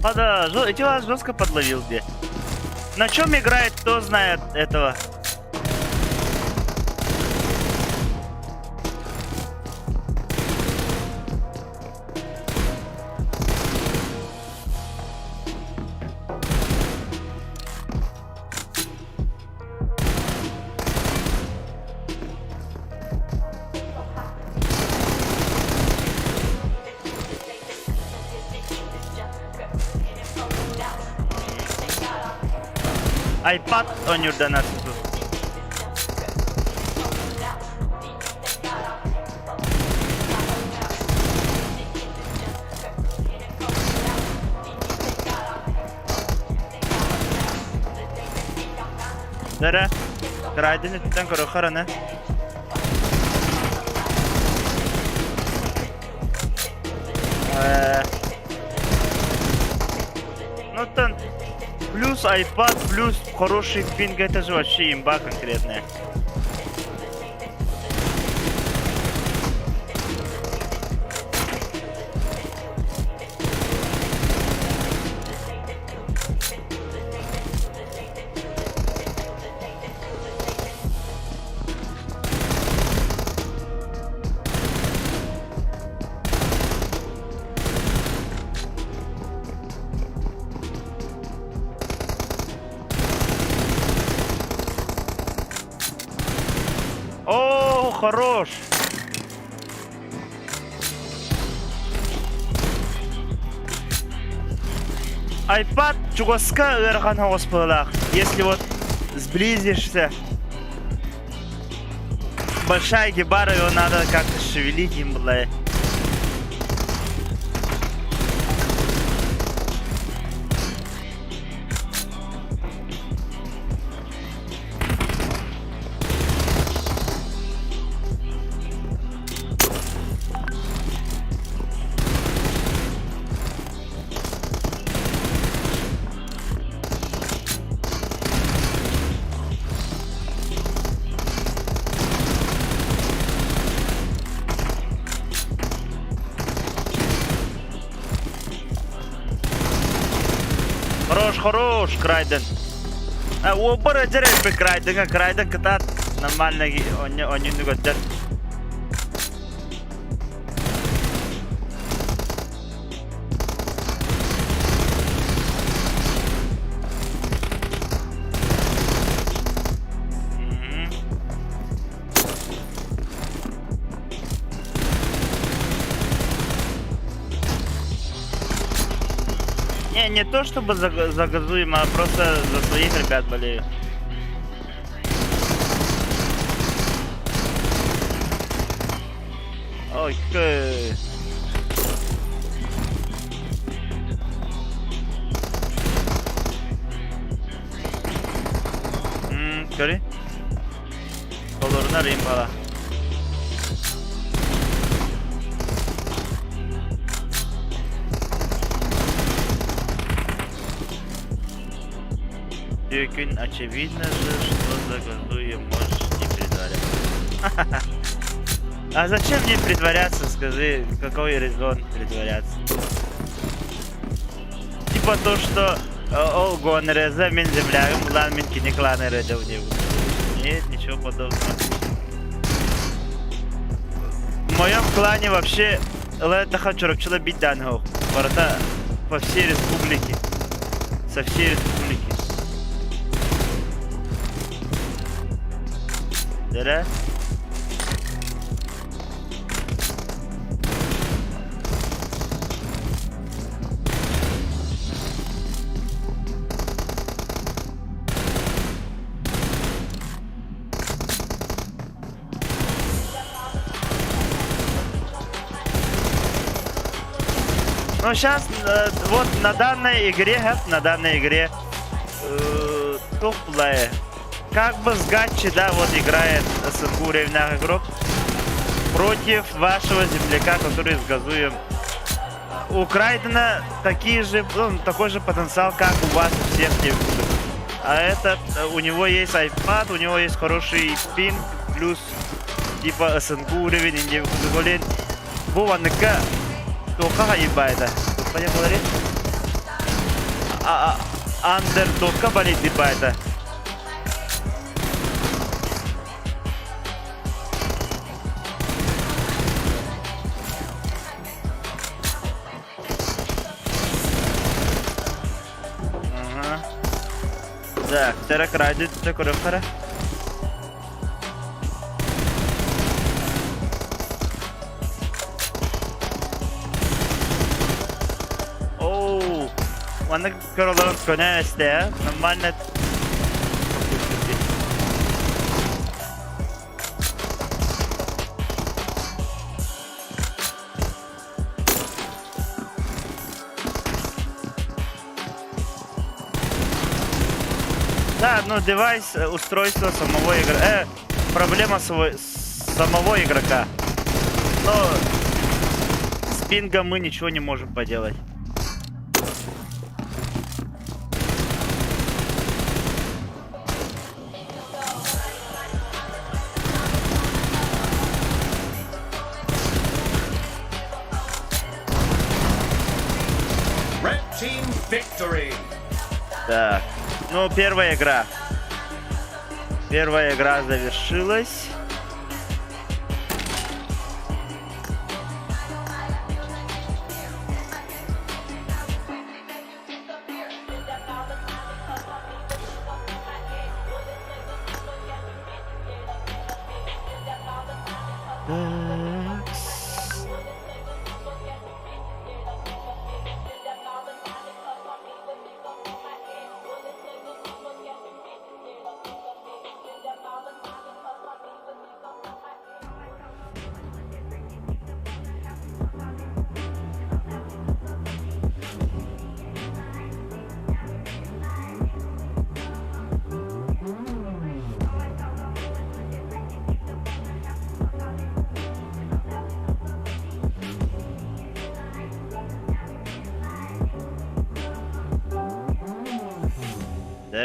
Эти вас жестко подловил где. На чем играет, кто знает этого? iPad on your donut. Dara, Raiden itten karo kharana. Ну там плюс iPad, плюс хороший пинг, это же вообще имба конкретная. О, хорош! iPad чугаска эрхан хоспалах. Если вот сблизишься, большая гибара, его надо как-то шевелить им было. Хорош, Крайден. Обара деревья Крайден катат нормально, он не готов. Не то чтобы за газуем, а просто за своих ребят болею. Окей. Кори? Колорна римпала. Дюкин, очевидно же, что за газуем можешь не притворяться. А зачем мне притворяться, скажи, какой резон притворяться? Типа то, что ол гонреза мен землягам, улан мен кинекланы редел не буду. Нет, ничего подобного. В моем клане вообще летаха чуракчила бить данных. Ворота по всей республике. Со всей республики. Да? Ну сейчас вот на данной игре топ-плей. Как бы с гатчи, да, вот играет СНГ уровнях игрок против вашего земляка, который с газуем. У Крайдена такой же потенциал, как у вас у всех девушек. А это у него есть iPad, у него есть хороший пинг, плюс типа СНГ уровень, Бува ныка тоха ебайда. Понятно говорит? андердогка болит либо это. Ага. Так, терек райдит, чекурюхара. Оу, ванна короларым көне este, нормально. Да, ну девайс, устройство самого игрока. Проблема самого игрока. Но с пингом мы ничего не можем поделать. Red team victory. Так, ну первая игра. Первая игра завершилась.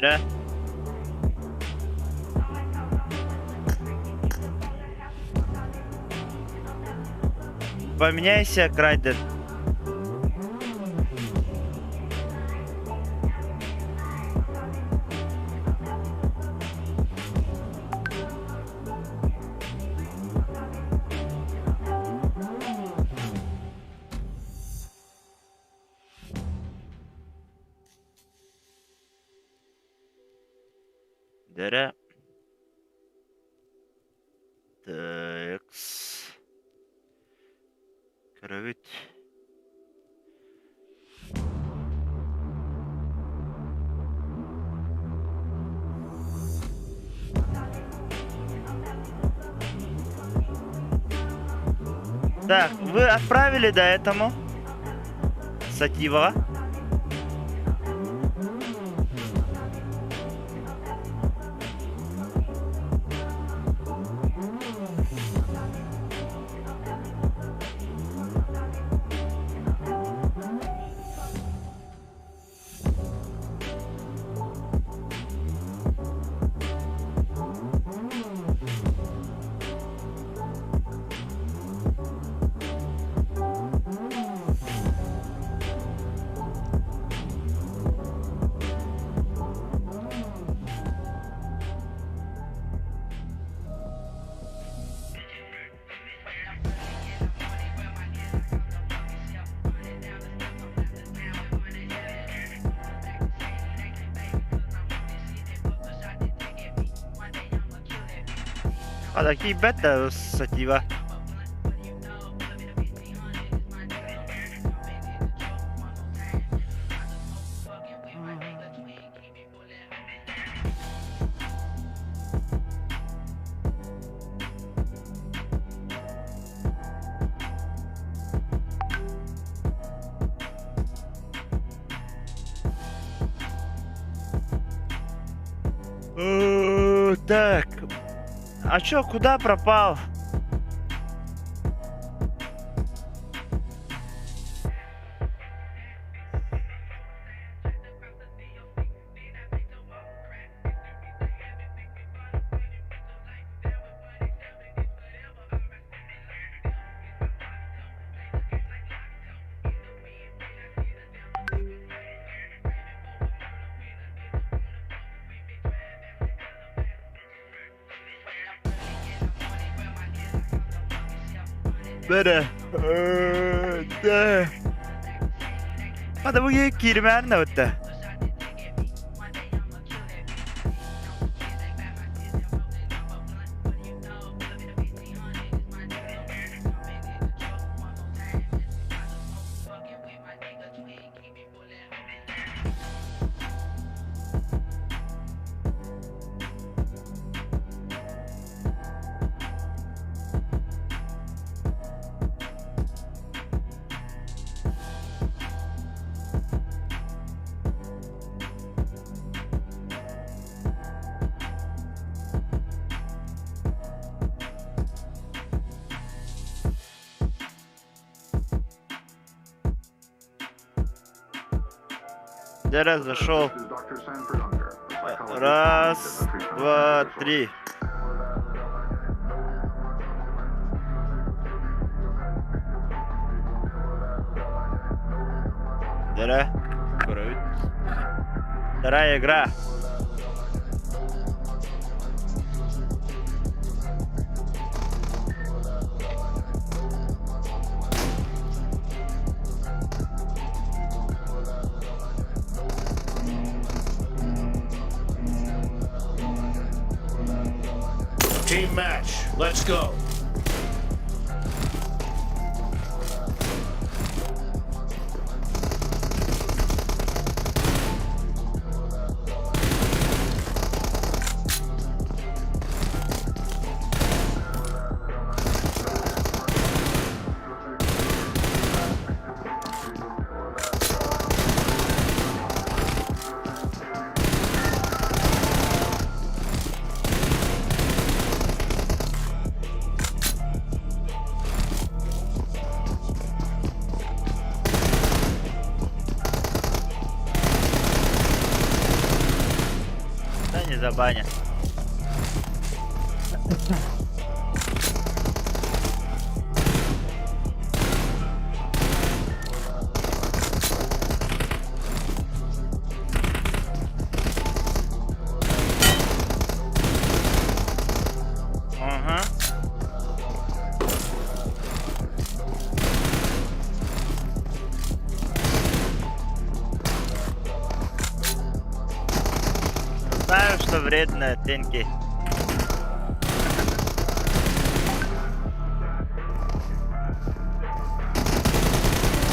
Да. Поменяйся, Крайден. Да. Такс. Кровить. Так, вы отправили до этому Сатива. Ada aqui beta Sativa. Так. А чё, куда пропал? Bere. Hadi bu kirmer ne ötte? Дера зашел. Раз, два, три. Дера. Вторая игра. Team match. Let's go. Да не забанят. Ага. Знаю, что вредно оттенки.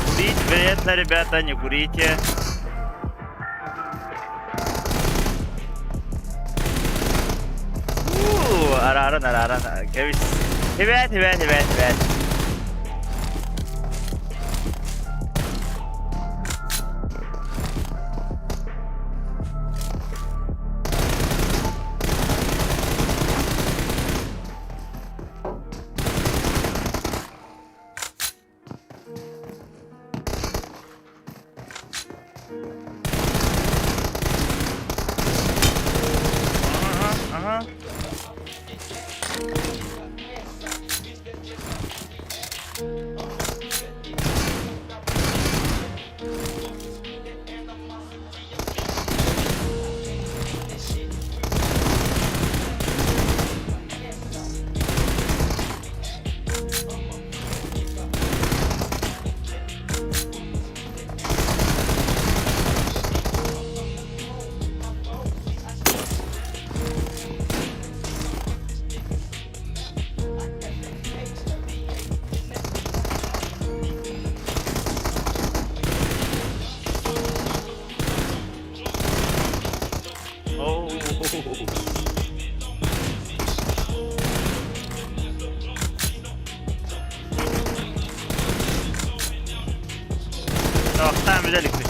Курить вредно, ребята, не курите. Араран. Ребят. Ага. Tamam güzel ikli.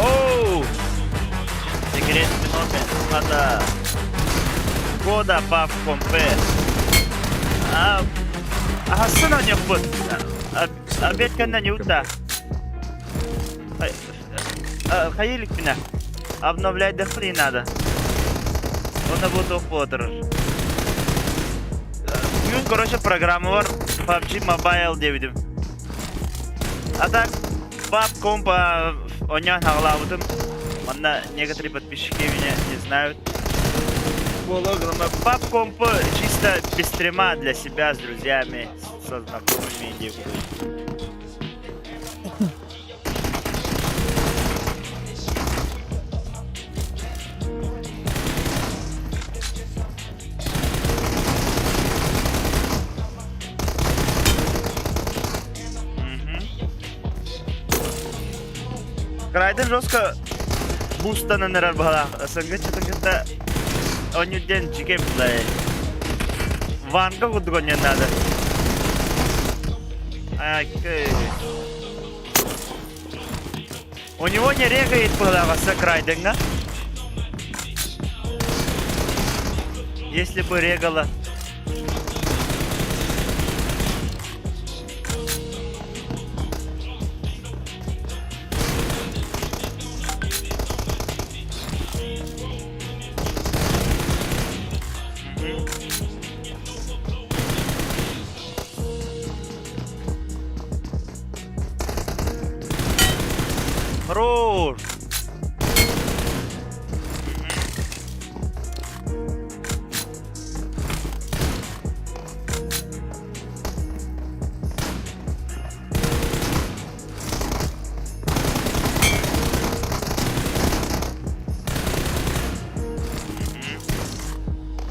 Оу! Секретный номер. Надо. Кода пап компе. Сына не будет. Обед кanda не ута. Hayırlık bina. Обновлять дохли надо. Onda bu top oturur. Bugün короче программа var. PUBG Mobile diye bildim. А так, PUBG kompa Онян хаглавдым. Манна некоторые подписчики меня не знают. Пап компы чисто без стрима для себя, с друзьями, со знакомыми и Крайден жестко бустанын эрер бала. Сыңгы чатыңгында онюден жиге плей. Ванга гудгонен надо. У него не регает плаваса Крайденга. Если бы регала. Хорош!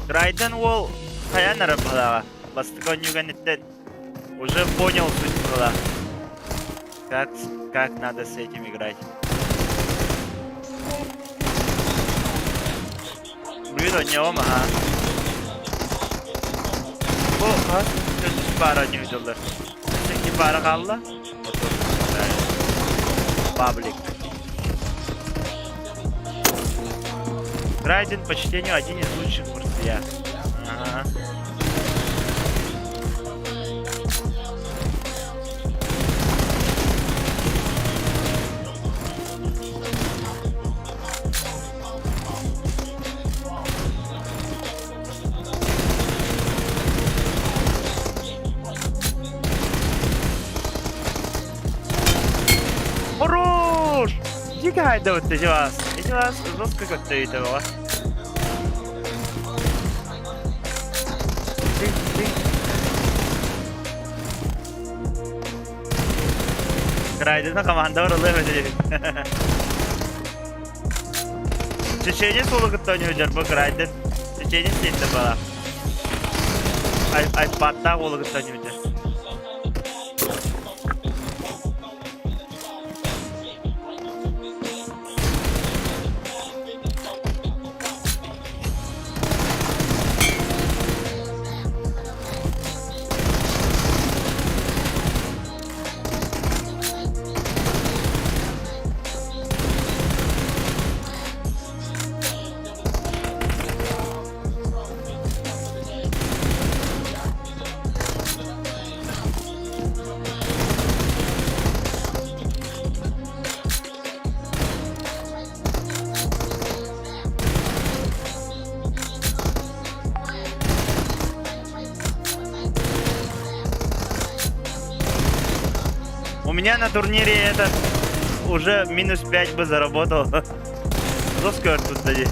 Крайден Уолл Хаянера была. Бастыгонюганеттен уже понял суть была. Как надо с этим играть. Блин, не ага. Bu kötü para nüydüler. Peki para kaldı? Паблик. Крайден по чтению один из лучших морсия. Ага. Хорош! Дико хайдават эти вас. Эти вас жестко как-то этого. Крайдена команда оралıyor öyle. Çeçeğini solu gıtlanıyor bu Крайден. Çeçeğini sildi bana. Ay patta kolu gıtlanıyor. У меня на турнире этот уже минус 5 бы заработал. Жестко тут дали.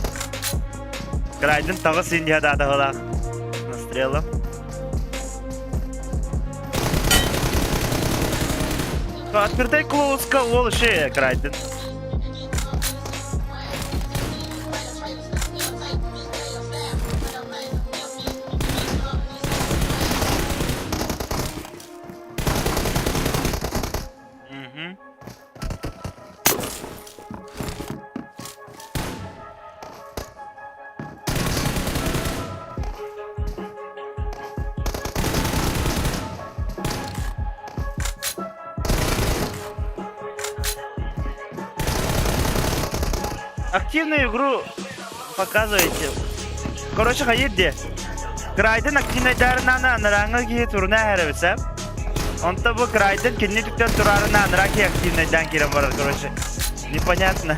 Крайден того синья дата была. Настрелом. Отвертай клоуска волши, Крайден. Активную игру показываете. Короче, hayırdır? Крайден активныйдарынан аныраңы ки турна әрібісі. Он-то бұл Крайден кеннетіктен турарына аныра ки активныйдан керем барар, короче. Непонятно.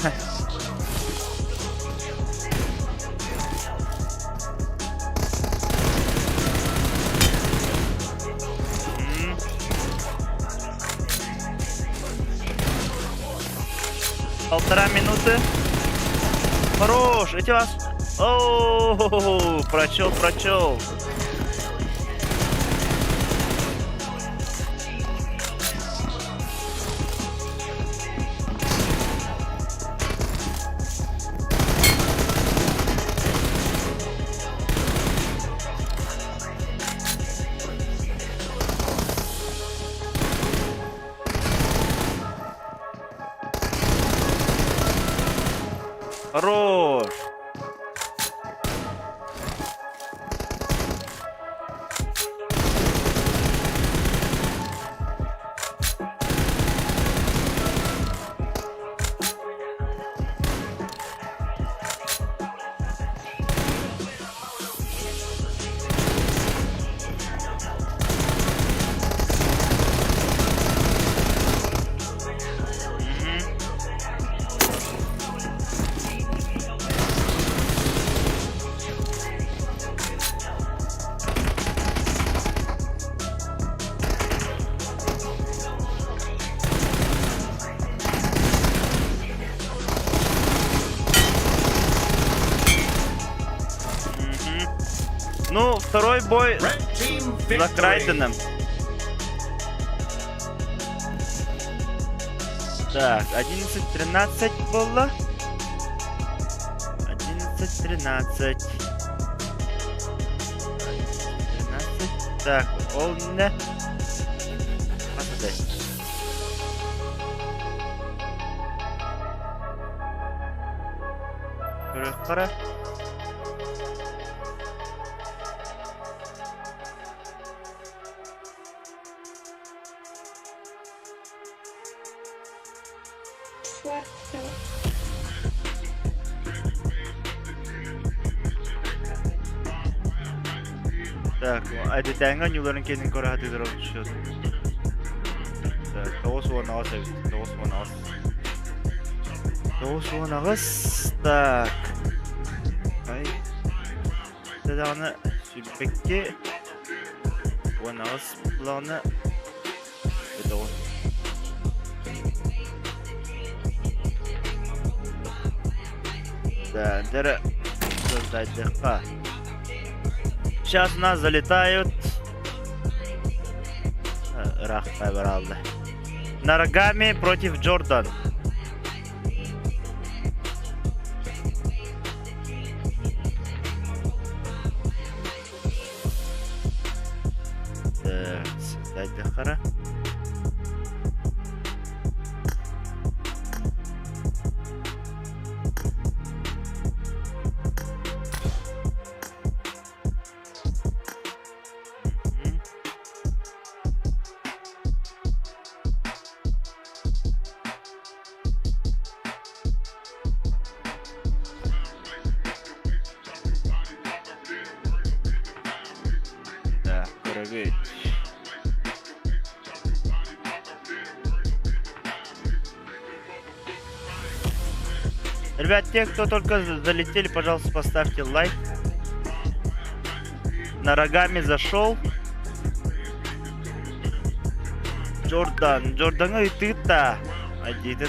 1,5 минуты. Хорош, эти вас. О, прочел. Хорош. Ну, второй бой Red team за victory. Крайтоном. Так, 11-13 было. 11-13. Так, он не... Посмотри. Хорошо. Так, это тянга нюларын кенин кора хатыдыр oluşuyor. Так, тоғыз он ағыз әбіз, тоғыз он ағыз. Так. Ай. Тәдағыны сүлбекке. Он ағыз бұлағыны. Это он. Да, дәрі. Создайдыққа. Сейчас нас залетают. Рах побрал. Нарагами против Джордан. Так, дайте хара. Дорогой. Ребят, те, кто только залетели, пожалуйста, поставьте лайк. На рогами зашел. Джордан, и ты-то. Один.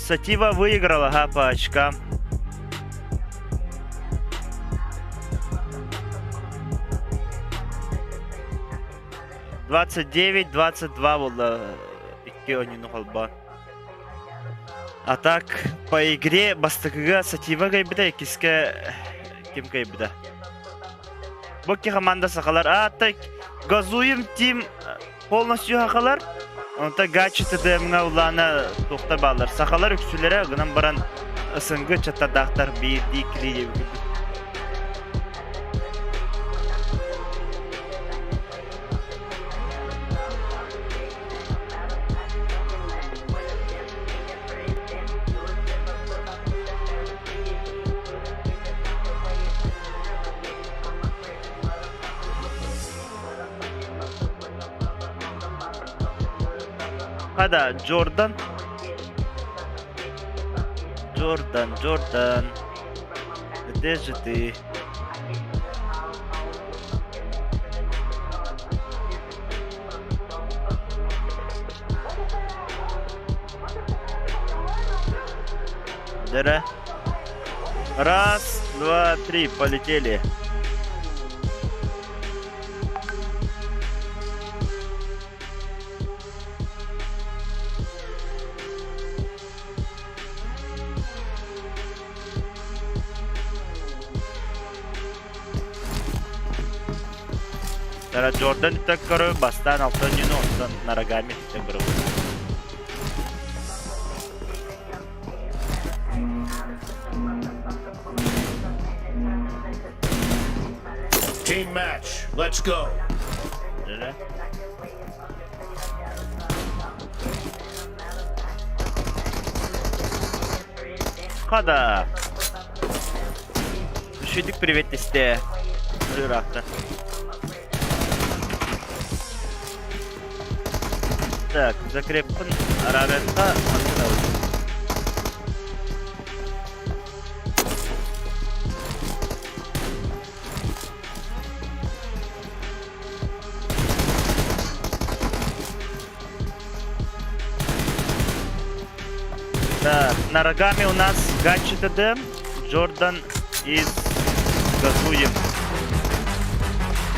Сатива выиграла, ага, по очкам. «29-22» было. А так, по игре Бастыгыга Сатива кайбыда, киске ким кайбыда. Бокки команда сахалар. А так, газуем тим полностью хахалар. Онта гачыты дэмга улана тоқта балар. Сахалар үксүлері гынан баран ысынгы чатадақтар бейді кірейді. Hadi Jordan. Jordan. Где же ты? Дыра. Раз, два, три, полетели. Дыра Jordan так коры бастан алтын юну ондан нарагами так бұры. Team match. Let's go. Дыра. Хада. Düşürdük privet listeye. Irak'ta. Так, закрепен Аравенка. Так, на рогами у нас Гачи ТД, Джордан из Газуев.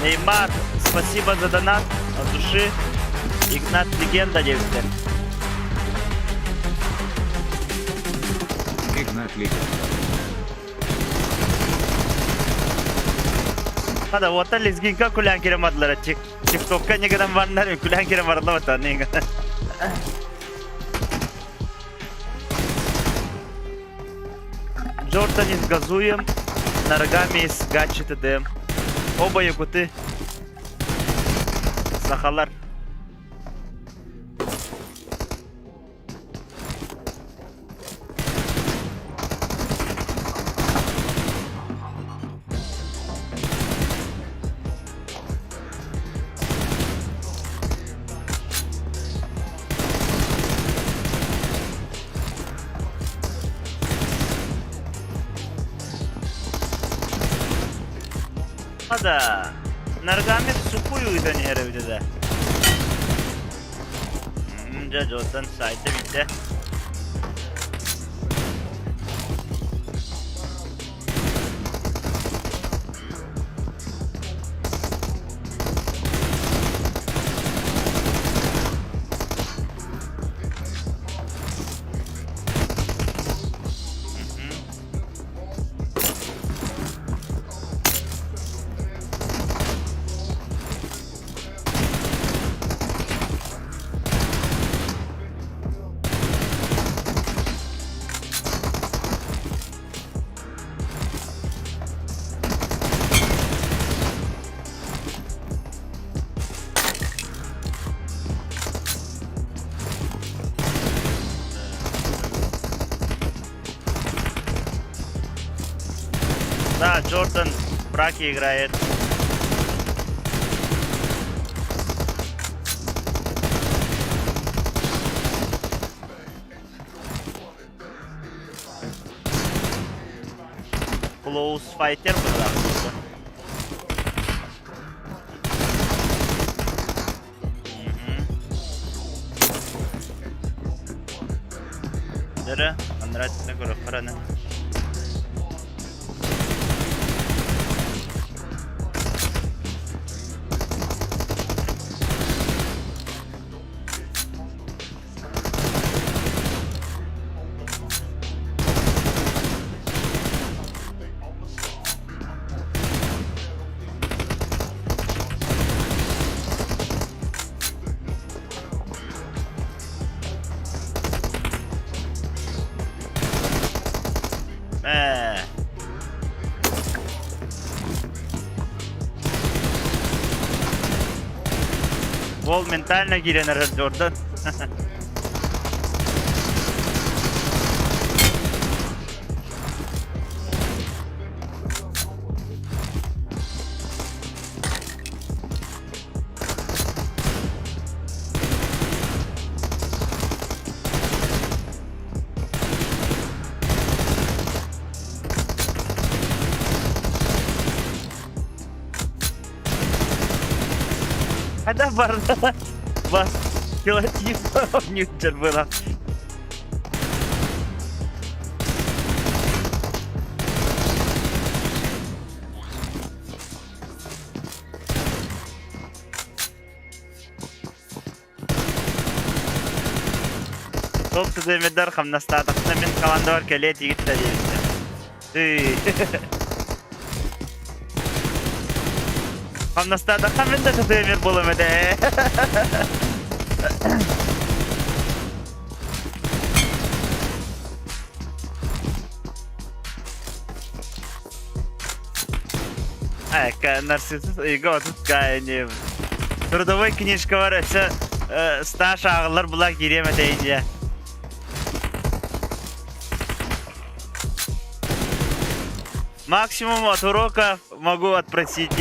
Неймар, спасибо за донат от души. Игнат Легенда 9. Игнат Легенда. Hadi vatan lezginka kulan kiramadılar. TikTok'ka ne kadar varlar kulan kiramadılar vatan ne kadar. Jordan из Газуем, Нарагами из Гачи ТД. Оба якуты. Сахалар. Hadi. Nargami sukuydu hani herhalde de. Jordan site bitti. Да, Джордан в браке играет. Close fighter burada. Дыра, нравится город Парана. Вол ментально гирен Джордан. Когда барда вас пилотив Ньютер было. Топ демедар хамна статакна мен каландор келет егит та дейсте. Хамна статакна мен да демер болом эде. Нарцисс иго тут кайне. Трудовой книжка бар, это стаж ағылар бұлақ керем әтейінде. Максимум от уроков могу отпросить.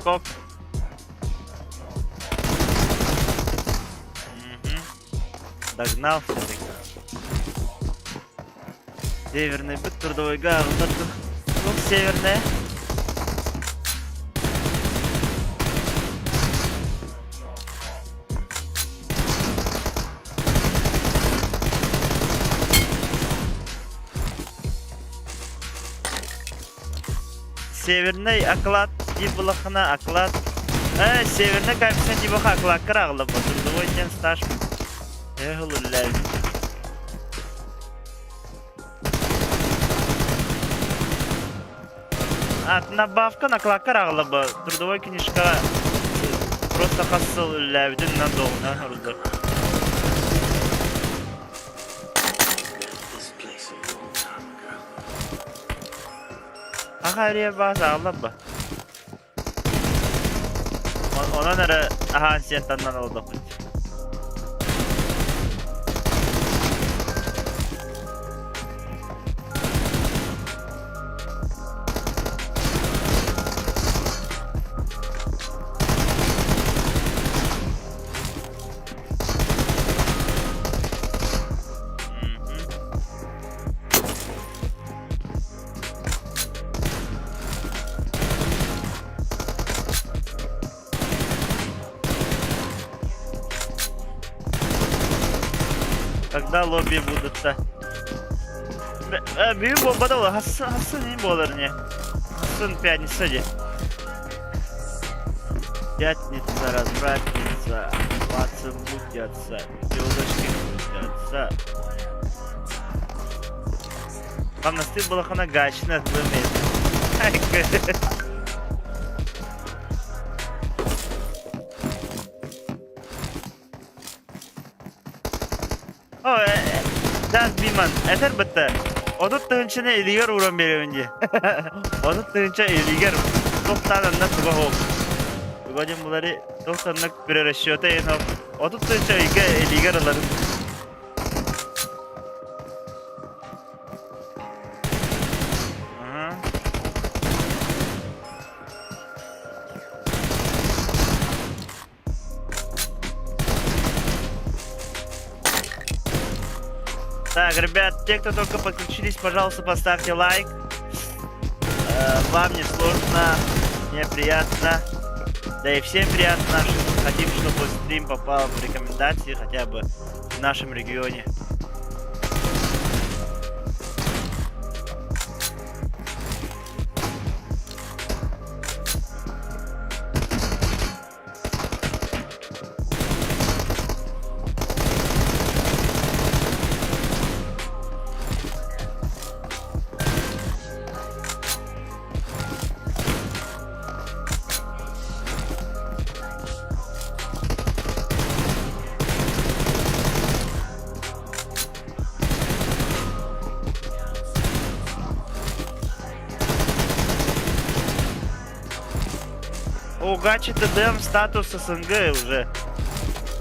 Оп. Догнал все-таки. Северный быт, трудовой гал. Ну, северная. Северный оклад. Дибулахана оклад. Северный коэффициент дибуха оклад крагла. Трудовой день стаж. Эгулулляй. Надбавка на клакар аглаба. Трудовой книжка просто хассыл лявдин надолго. Ахария база аглаба. Ona nere ahansiyettandan oldu. Когда лобби будут-то? Büyük bomba da olur. Hassın iyi mi olur ne? Hassın пятница. Пятница, развратница. Пацы мутятся. Девушки мутятся. Там на стыд было хана гачно злымет. Daz bilmem. Eter bitti. Odut tığınçına eliger uğran beri önce. Odut tığınça eliger. Doktorlarına tuba hop. Bugün bunları doktorlarına bir reşiyota en hop. Odut tığınça eliger alırım. Так, ребят, те, кто только подключились, пожалуйста, поставьте лайк. Вам не сложно, мне приятно. Да и всем приятно. Хотим, чтобы стрим попал в рекомендации хотя бы в нашем регионе. У Гачи ТДМ статус СНГ уже.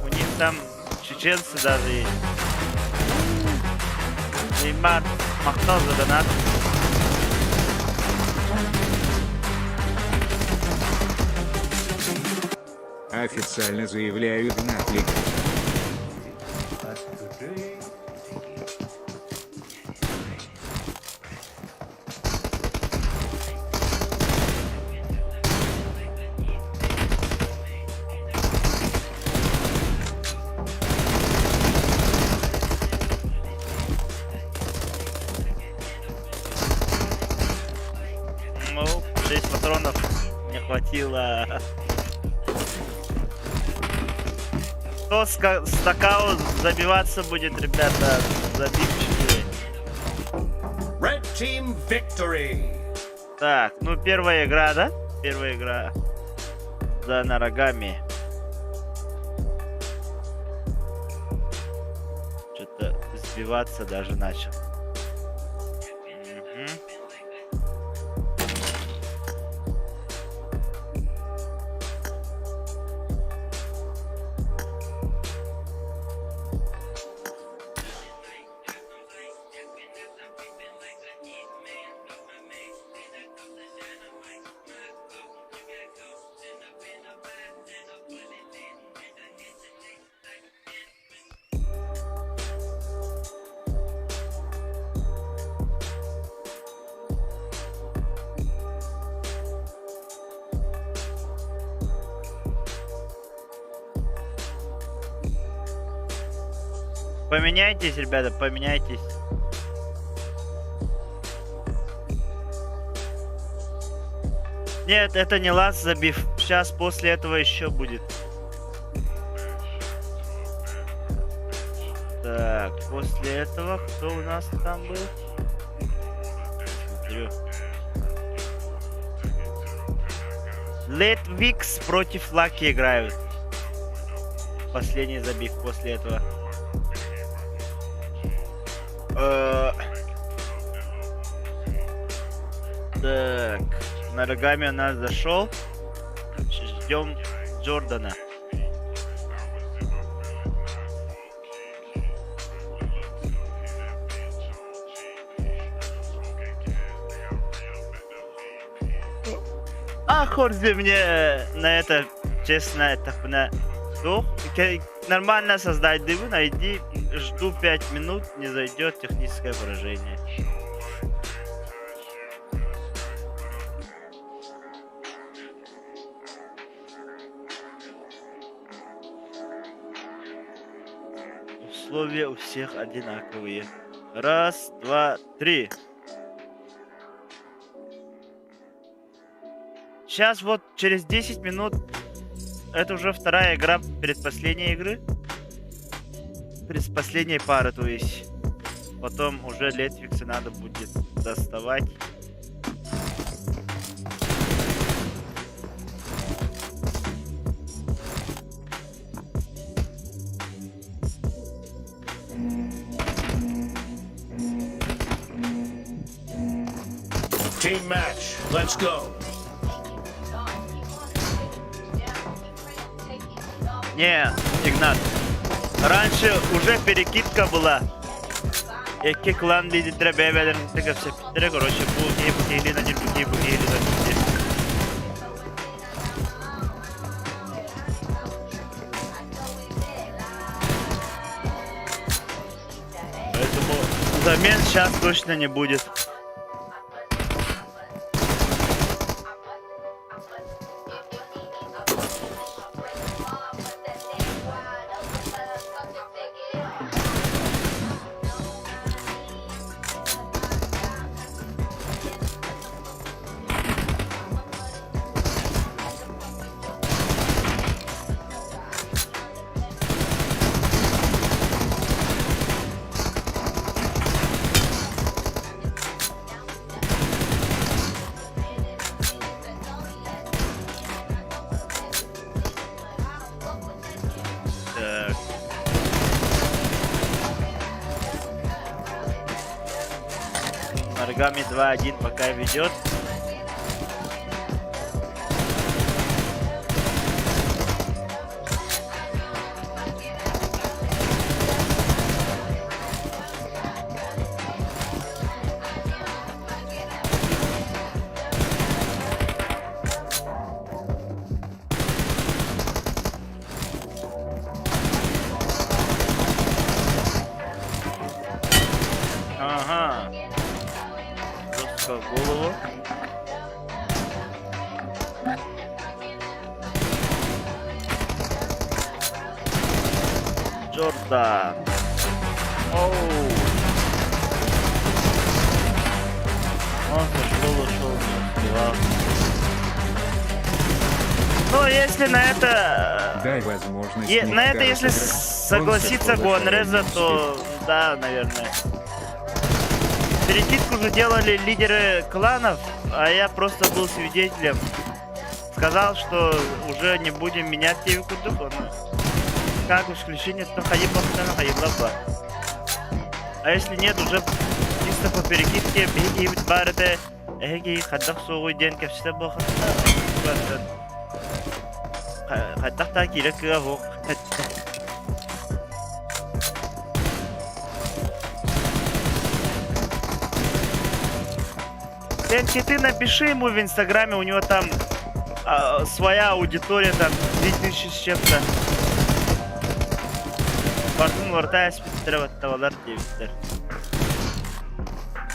У них там чеченцы даже есть. Неймар махнул за донат. Официально заявляю Игнат Лик. Ну, 6 патронов не хватило. Кто стакау забиваться будет, ребята, забивчики. Red team victory. Так, ну первая игра, да? Первая игра за Нарагами. Что-то сбиваться даже начал. Мгм. Поменяйтесь, ребята, поменяйтесь. Нет, это не лаз забив. Сейчас после этого еще будет. Так, после этого кто у нас там был? Смотрю. Летвикс против Лаки играют. Последний забив после этого. Так, Нарагами у нас зашел. Ждем Джордана. А Хорзи мне на это, честно, это на нормально создать дывы, найди, жду 5 минут, не зайдет техническое поражение. Условия у всех одинаковые. Раз, два, три. Сейчас вот через 10 минут, это уже вторая игра предпоследней игры. Предпоследней пары, то есть. Потом уже Летвикса надо будет доставать. Team match. Let's go. Не, Игнат. Раньше уже перекидка была. Які клан лиди треба верен така все підтре, короче, буги или на буги или на буги. Поэтому замен сейчас точно не будет. Так. Нарагами 2-1 пока ведет. Ага. Жестко в голову. Джордан. Оу. Он ушел, успевал. Ну, если на это... Дай возможность. На это, если согласиться Гуанреза, то да, наверное. Перекидку же делали лидеры кланов, а я просто был свидетелем. Сказал, что уже не будем менять Тевикудуку. Как исключение, то Хаибла. А если нет, уже чисто по перекидке беги барде, эги хадах сугуй ден кепсте бохат. Хадах та кирек гох. Ты напиши ему в инстаграме, у него там своя аудитория, там 2000 с чем-то. Бартун вартаясь, tavalar девиздер.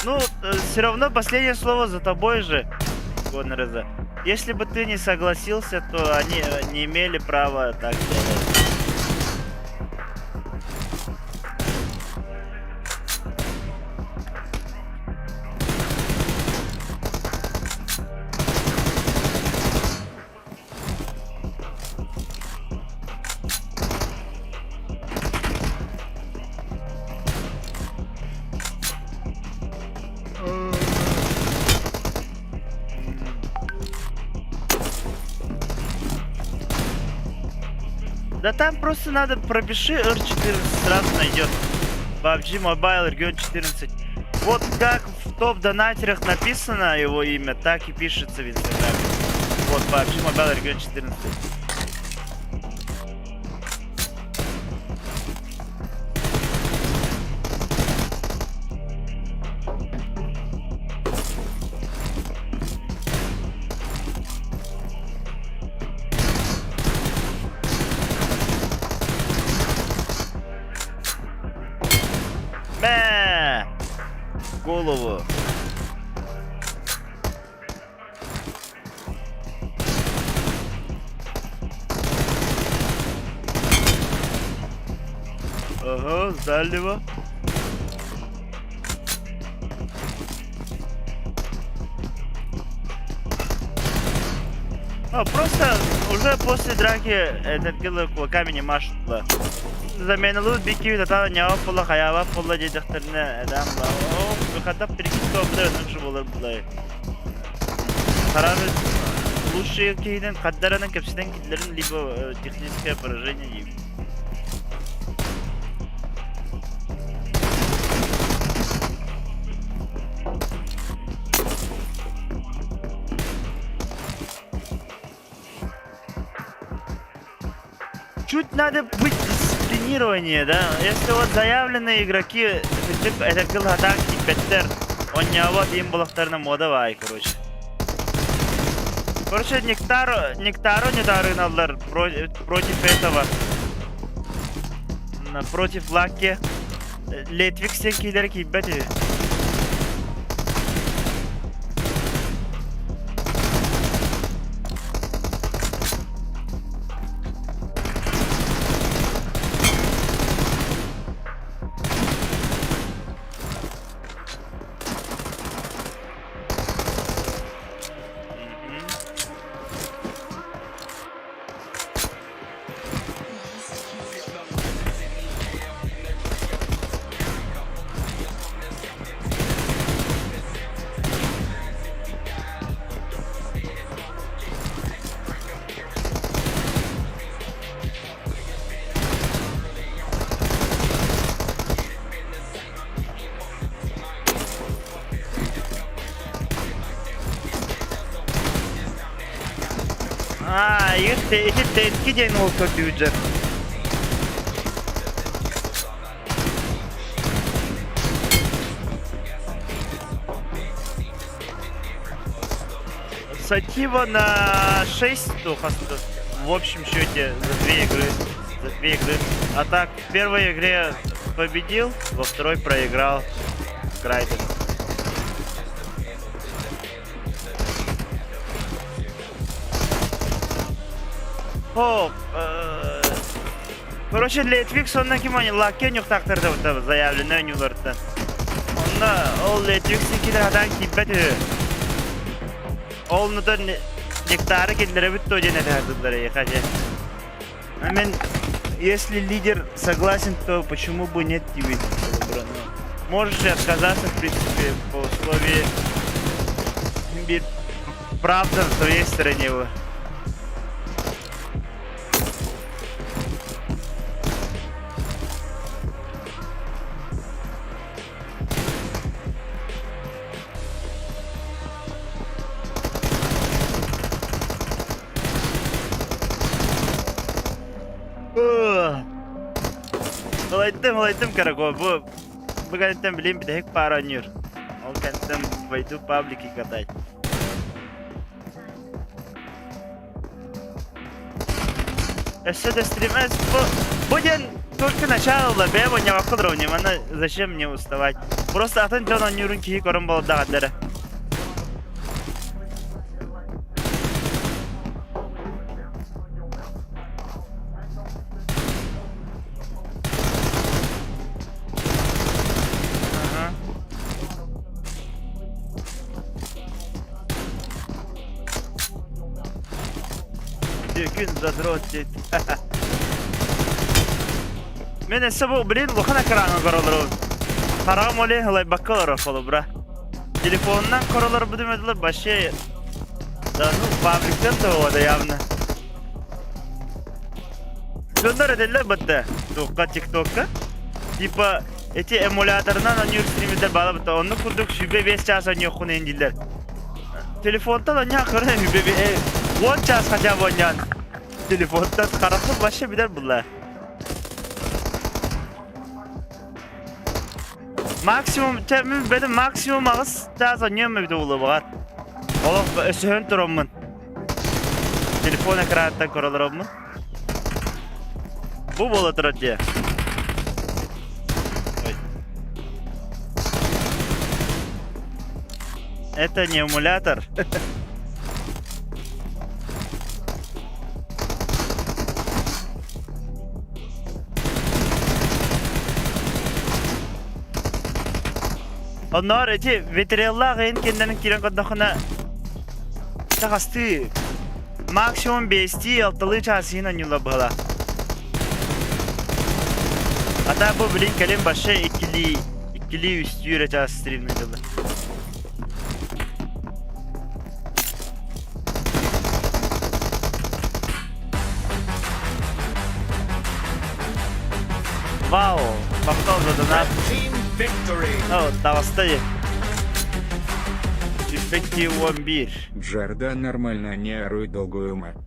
Ну, все равно последнее слово за тобой же, Гуанреза. Если бы ты не согласился, то они не имели права так делать. Да там просто надо пропиши R14, сразу найдет. PUBG Mobile Region 14. Вот как в топ-донатерах написано его имя, так и пишется в инстаграме. Вот PUBG Mobile Region 14. Голову. Ага, с дальнего. Просто уже после драки этот киллер кулаками не машет. Заменил бики, это не опало, хаява поло дедахтерне, адам лао. Выхода перекидка обдает, же было бы. Харары лучшие кейден, хаддараны капсиден киллерин, либо техническое поражение. Чуть надо быть дисциплинирование, да? Если вот заявленные игроки, это килл-атак и петтер, он не вот им балахтарна мода вай, короче. Короче, Нектаро не дарыналар против этого. Против Лаки. Летвик сен кейдер кейбети. İki tepki den olsa diyecek. Сатива на 6, в общем счете за 2 игры. А так, в первой игре победил, во второй проиграл. крайды. О, короче, Летвик сонна ким они лакен yok taktırdı burada заявленный önülerden. Onda o Летвик sikilerden kibeti. Olnu da nektarı kendilere bitti o cennet hardırları yakaca. Hemen, если лидер согласен, то почему бы нет тебе? Можешь отказаться, в принципе, по условии правда на твоей стороне. Молодым, короче, bu kanıttan bileyim bir de hek para oynuyor. O kanıttan baydu public'i katay. Stream bu день только начало, бе, я вокруг ровнем, она зачем мне уставать? Просто атын жон ойнырын кии көрін болды дағадары. Gün zadraot deyip. Men ese bu bilin lokana karanı korolur. Karağım olay halay bakkalar afalı bura. Telefonundan korolar bu demediler başı. Da nu fabrikten de o da явно. Gönder ediler battı. TikTok'a. Типа эти эмуляторынан oynuyor streamerler bağlı battı. Onu kurduk şübe 5 час oynuyor konu indiler. Telefondan oynuyor kırın şübe 10 час хотя бы oynayan. Telefondan karakter başı bilir bunlar. Maksimum benim maksimum ağız час oynuyorum bir de ulu var. Oğlum ösühün durumun. Telefon ekranından koralarımın. Bu boladır diye. Это не эмулятор. Onlar eti veteriyallar en kendinin kiren kadakına takastı. Maksimum 5'ti 6'lı çarşıyla yola bağla. Hatta bu bilin kalem başı ikili üstü yüreceğiz stream'de yola. Вау, bakkal zaten. Team victory. Oh, тавастає. Effective 1-1. Джордан нормально не оруй долгую мать.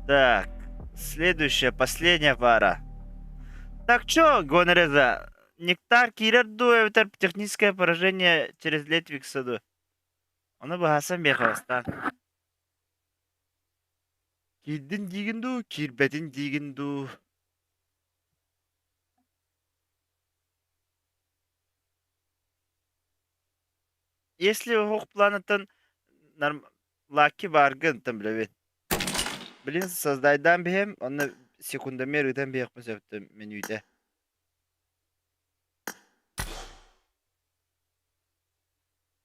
Так, следующая, последняя пара. Так чё, Гонореза? Нектар кирер дуэвтер техническое поражение через Летвик саду. Оны бағасан бейхавастан. Кирдин дигинду, кирбетин дигинду. Если хук планетен лаки баргын там блин. Блин, создайдан бихем, оны секундомер үден бейхміз өпті менюде.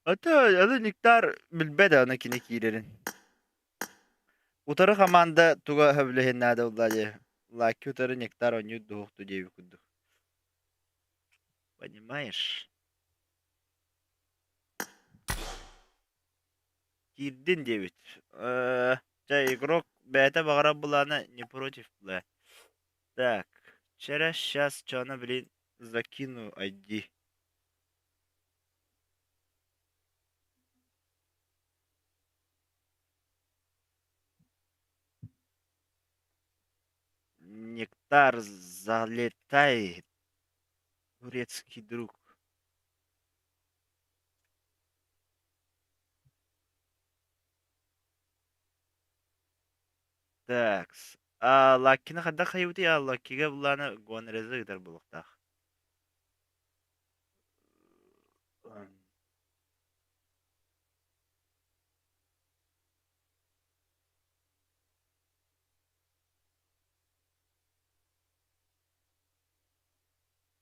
Ата, Нектар билбеді оны кіне кейлерін. Утары команда туга хөблехен нада улладе. Лаки утары Нектар оню дуохту деви кудду. Понимаешь? Кирдин девит. Игрок бета багара булана не против бла. Так, через сейчас чана, блин, закину ID. Нектар залетает. Турецкий друг. Так. Лаккины хадда хайыуты я лаккиге буланы гонрезы гыдар булуктах.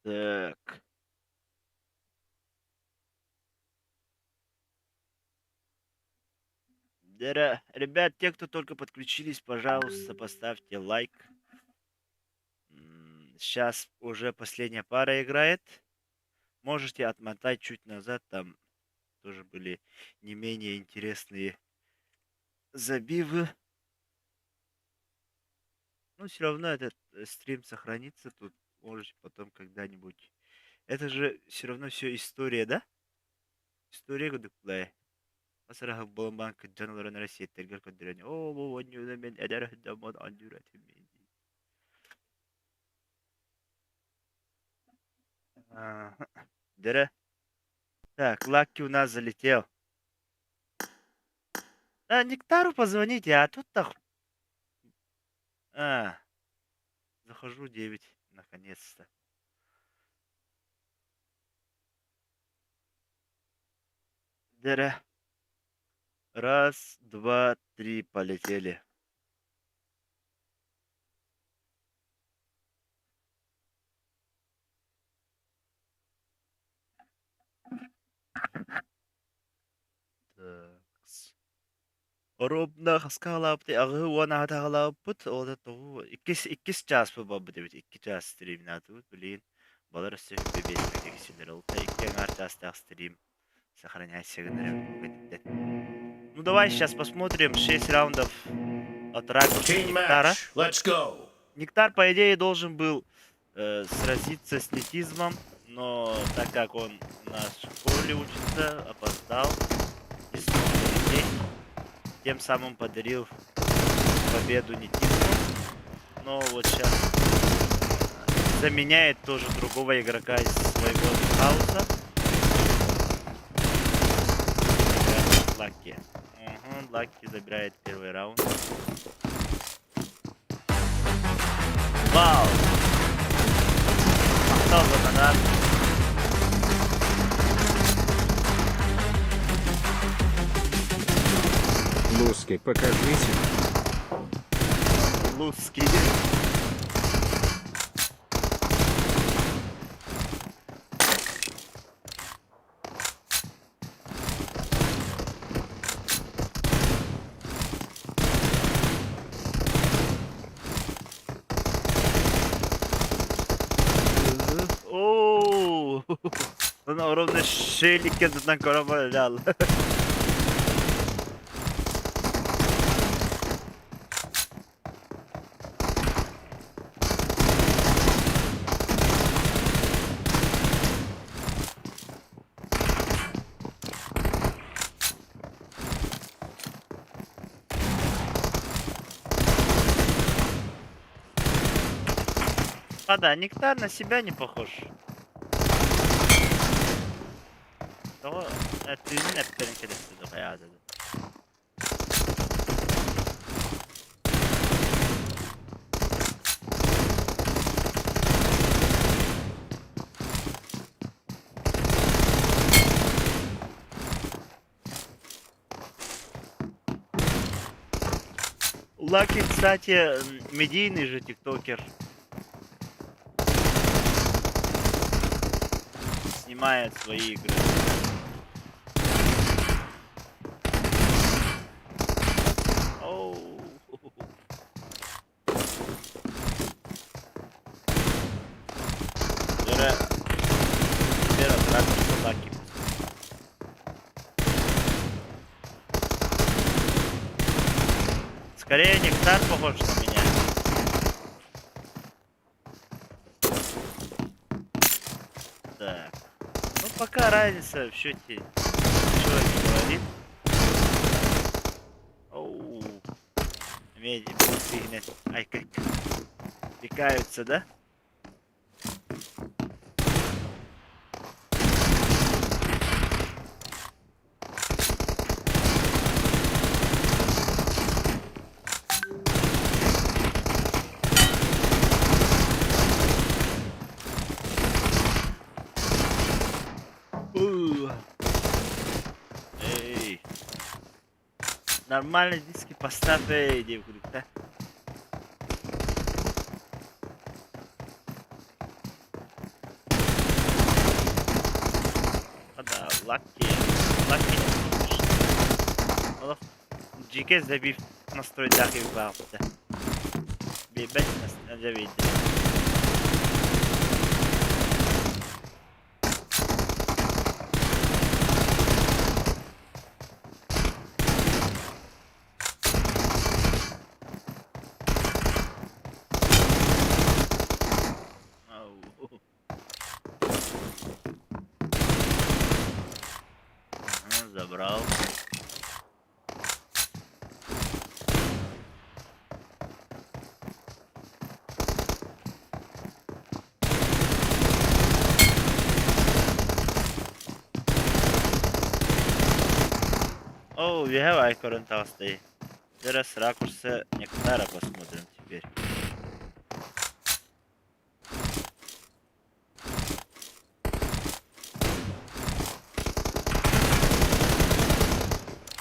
Так. Ребят, те, кто только подключились, пожалуйста, поставьте лайк. Сейчас уже последняя пара играет. Можете отмотать чуть назад, там тоже были не менее интересные забивы. Но все равно этот стрим сохранится тут. Можете потом когда-нибудь. Это же все равно все история, да? История гудуклая. Масараха Боломбанка Джанвара России Тергер Кадрани. О, вот не умен, Эдер Дамон Андюра Тимини. Дера. Так, Лаки у нас залетел. Да, Нектару позвоните, а тут так. А, захожу 9, наконец-то. Дера. Раз, два, три, полетели. Такс. Робна хаскалапты агы уана хатагалаппыт ода тогу иккис час бабы дебит 2 час стрим натут блин балар сef бебес тексилер ол икки ар час стрим сохранять сигнал. Ну давай сейчас посмотрим 6 раундов от ракурса Team Нектара. match. Let's go. Нектар, по идее, должен был сразиться с Нетизмом, но так как он у нас в школе учится, опоздал, не смог полететь, тем самым подарил победу Нетизму. Но вот сейчас заменяет тоже другого игрока из своего хауса. Лаки. Угу, Лаки забирает первый раунд. Вау! Махтал бананат. Луски, покажите. Луцкий. Ооо! Он ровно шелики на корабль. А да, Нектар на себя не похож. Того, ты не интересно, да, да. Лаки, кстати, медийный же тиктокер. Снимает свои игры. Оу. Теперь отправился Лаки. Скорее Нектар похож на меня. Так. Ну пока разница в счете ничего не говорит. Оу. Меди фигня. Ай, как пикаются, да? Эй. Нормальные диски поставь, эй, девку, да? Лаки. Лаки. Allah. GK забив настрой дахи в бабте. Бибет нас завидит. Забрал. Оу, we have eye current today. Сейчас с ракурса Нектара посмотрим теперь.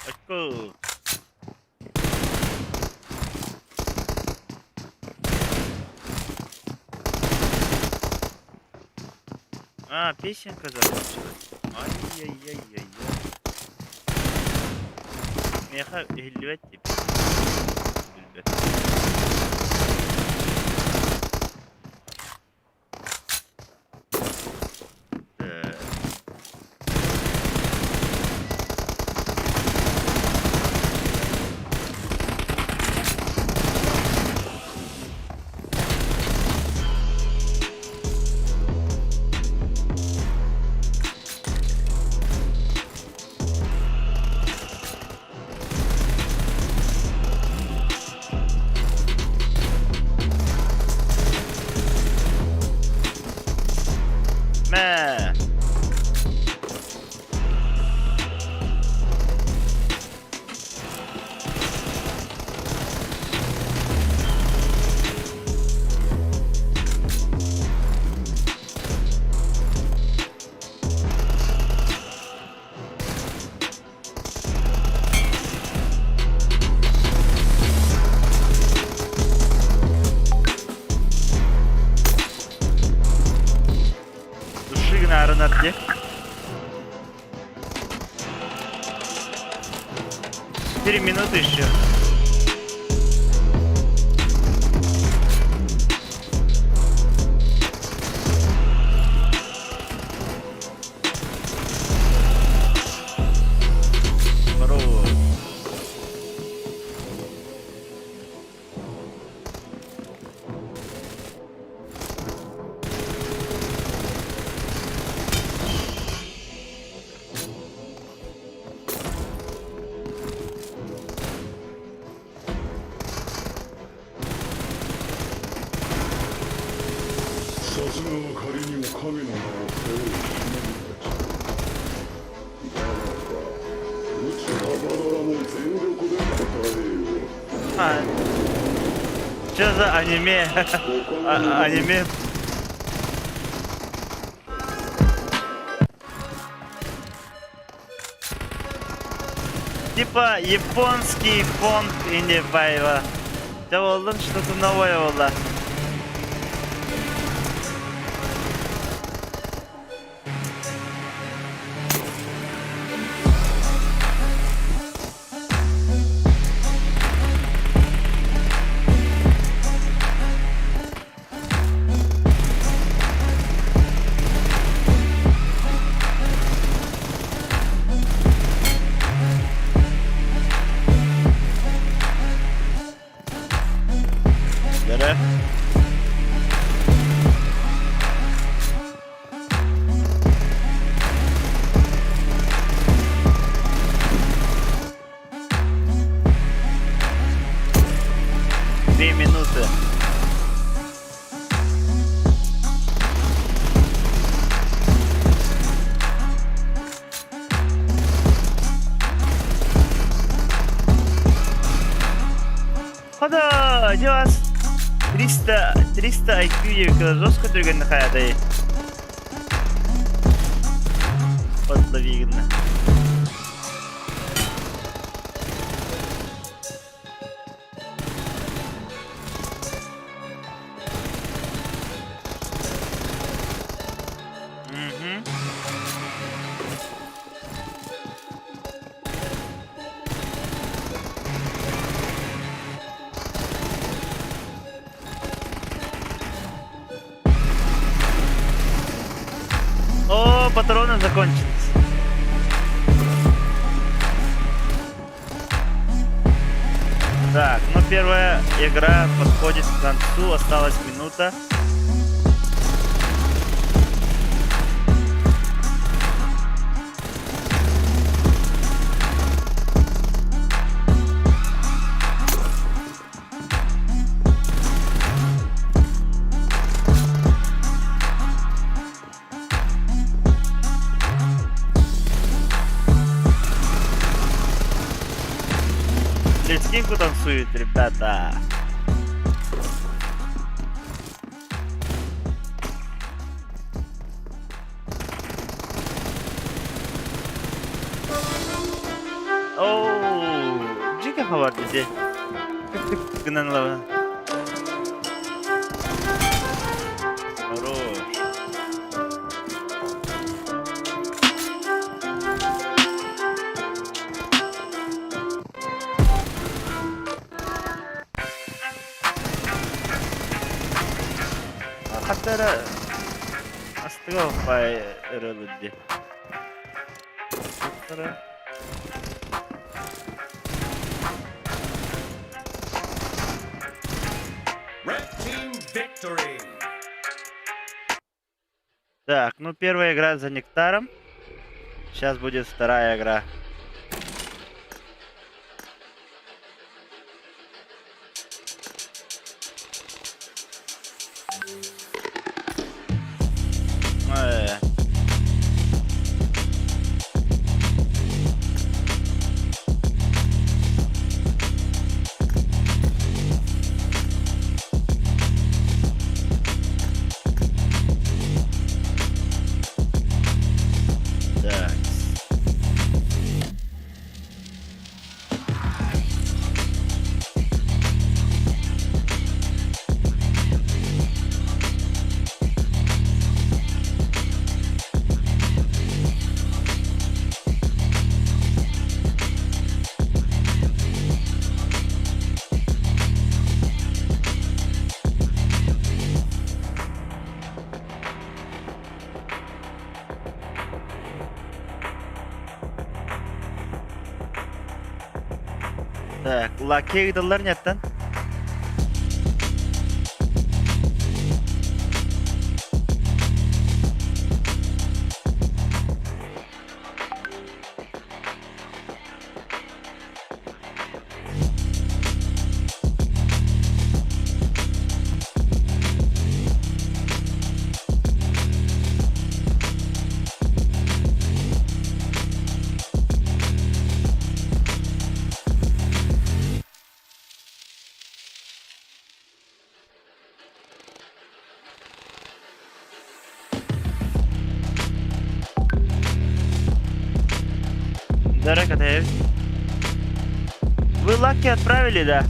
Очко. А, песенка закончилась. Ай-яй-яй-яй-яй. Меха гильвать тебе. Мэ. Души, наверное, отвлек. 4 минуты еще. Здорово. А, что за аниме? Аниме? Типа японский фонд или байва. Да oldu что-то новое oldu. Да. Две минуты. Хода, делать 300 IQ жестко түргенді қаядай. Подловигно. Но патроны закончились. Так, ну первая игра подходит к концу, осталась минута. Лецкинку танцует, ребята. Оу, jika хабар диде. Гынанлава. Хорош. Хаттара астыга бай өрөлүдү. Хаттара Red team victory. Так, ну первая игра за нектаром. Сейчас будет вторая игра. Так. Так, Lucky'ye gidiyorlar netten? Дорога, вы Лаки отправили, да?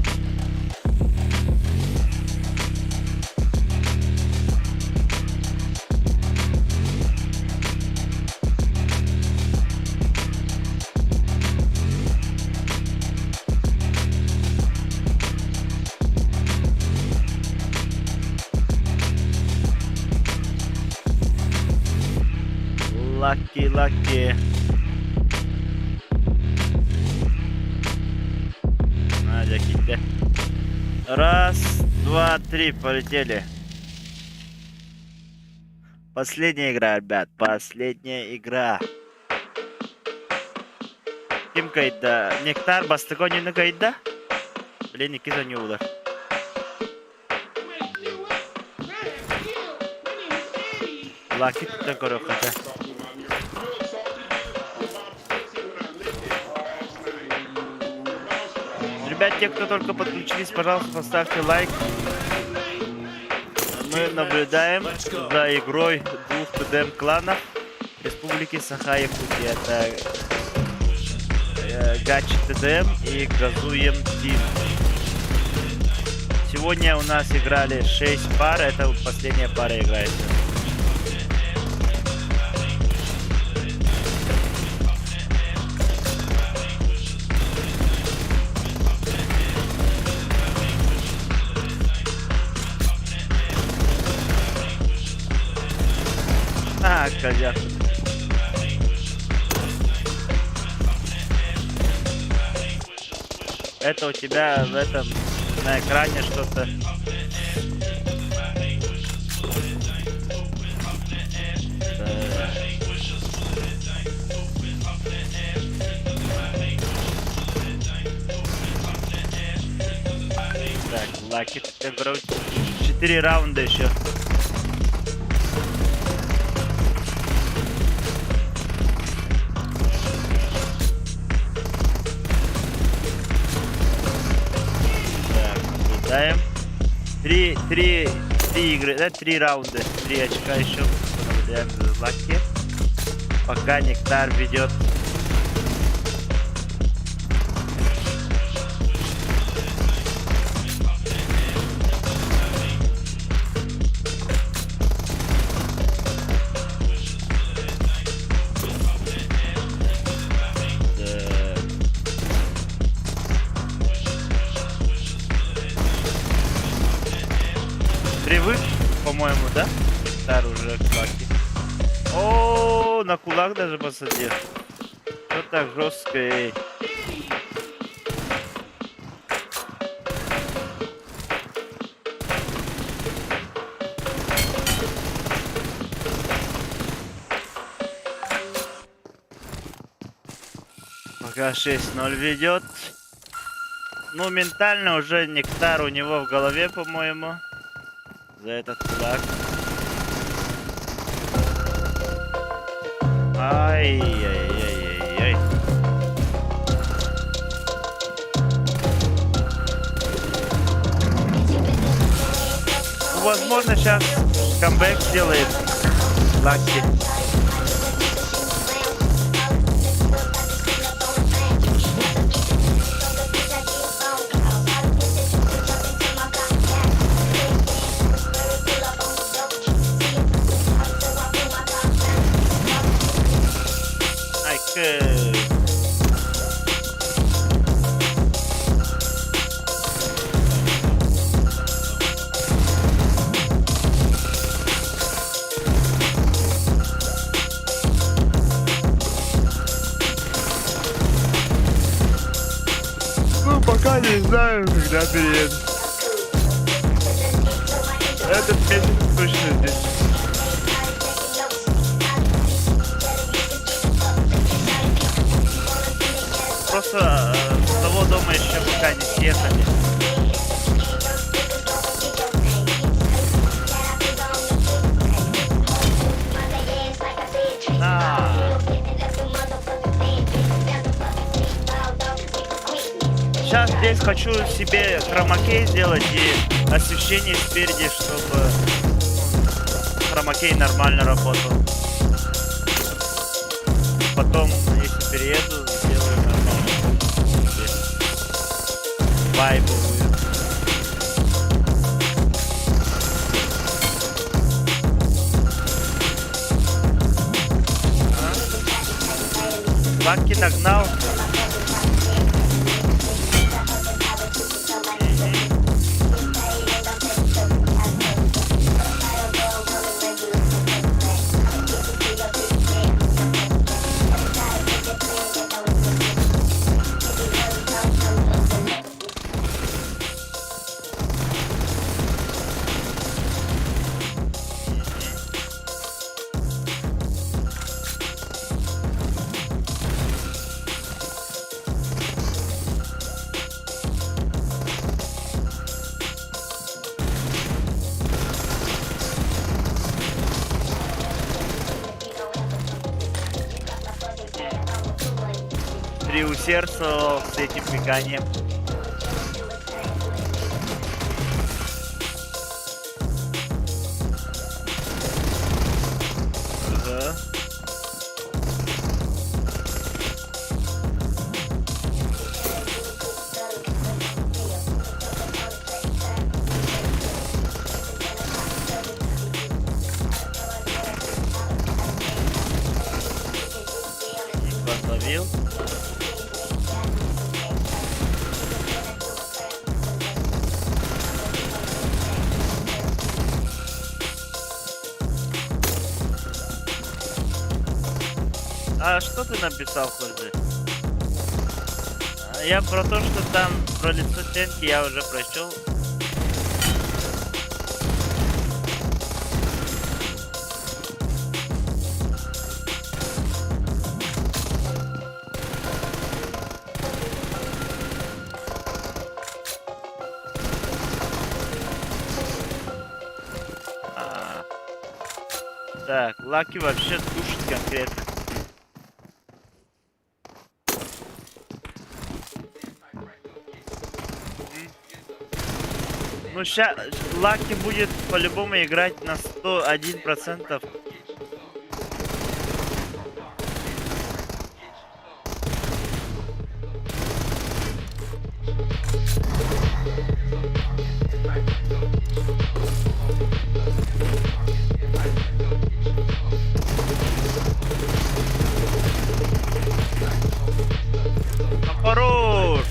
Лаки. Надя, киты. Раз, два, три, полетели. Последняя игра, ребят, последняя игра. Ким кайда? Нектар, бастыгонины кайда? Блин, iki oynuyorlar. Лаки тут корок хотя. Ребят, те, кто только подключились, пожалуйста, поставьте лайк. Мы наблюдаем за игрой двух ТДМ-кланов Республики Саха-Якутия. Это Гачи ТДМ и Газуем Тим. Сегодня у нас играли 6 пар, это последняя пара играет. А, козяк. Это у тебя в этом на экране что-то. Так, Лаки, ты вроде 4 раунда еще. Так, наблюдаем. Три игры, да, 3 раунда, 3 очка еще. Наблюдаем за Лаки. Пока Нектар ведет. Привык, по-моему, да? Нектар уже к Лаки. О, на кулак даже посадил. Что так жестко, эй. Пока 6-0 ведет. Ну, ментально уже Нектар у него в голове, по-моему. За этот кулак. Ай-яй-яй-яй-яй. Ну, возможно, сейчас камбэк сделает Лаки. Ну, пока не знаю, когда перееду. Этот месяц точно здесь. Просто с того дома еще пока не съехали. Сейчас здесь хочу себе хромакей сделать и освещение спереди, чтобы хромакей нормально работал. Потом, если перееду, сделаю нормально. Вайб будет. Лаки нагнал. Приусердствовал с этим беганием. Ага. Подловил. А что ты написал, Хольды? Я про то, что там про лицо стенки я уже прочел. Так, Лаки вообще душит конкретно. Ну ща Лаки будет по-любому играть на 101%. Ну, хорош!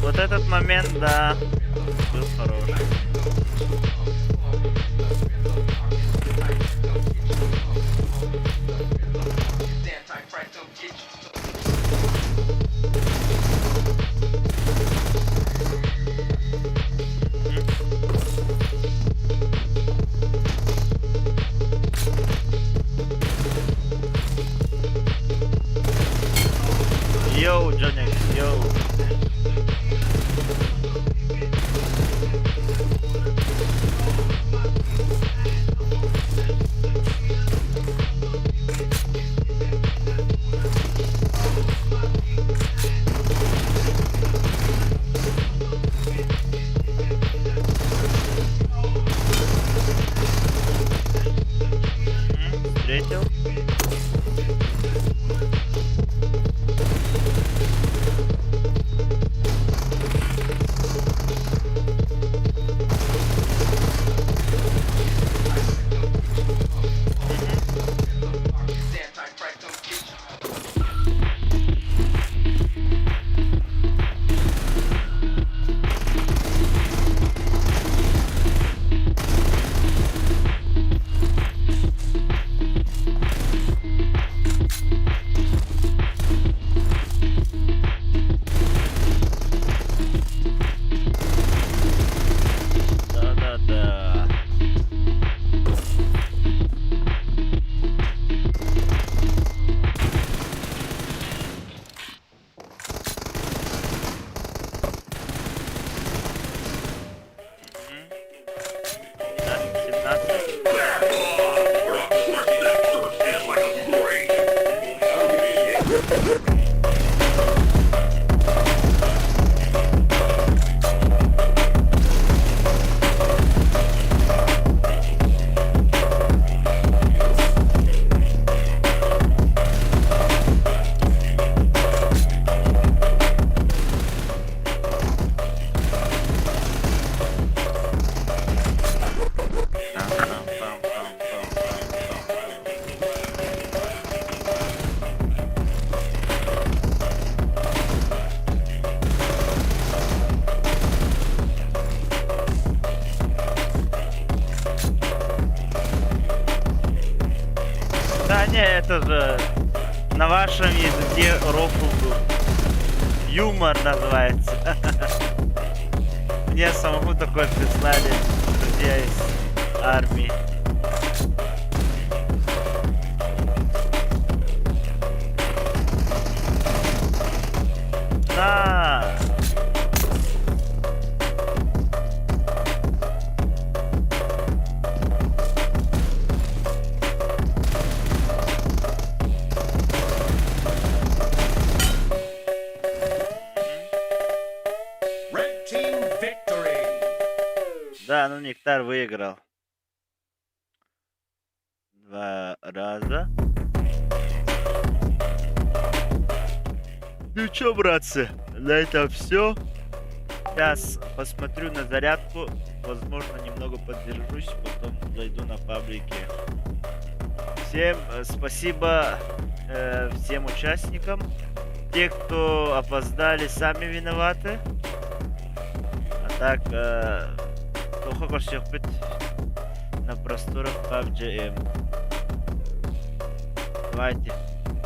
Вот этот момент, да, был хорош. Йоу, Джонни, йоу. Встретил. Да-да-да. Так, 17. Да не, это же на вашем языке рофл был. Юмор называется. Мне самому такое прислали друзья из армии. Да. Red team victory. Да, ну Нектар выиграл. 2 раза. Ну чё, братцы, на этом все. Сейчас посмотрю на зарядку. Возможно, немного поддержусь, потом зайду на паблики. Всем спасибо всем участникам. Те, кто опоздали, сами виноваты. А так, кто хочет быть на просторах PUBG. Давайте.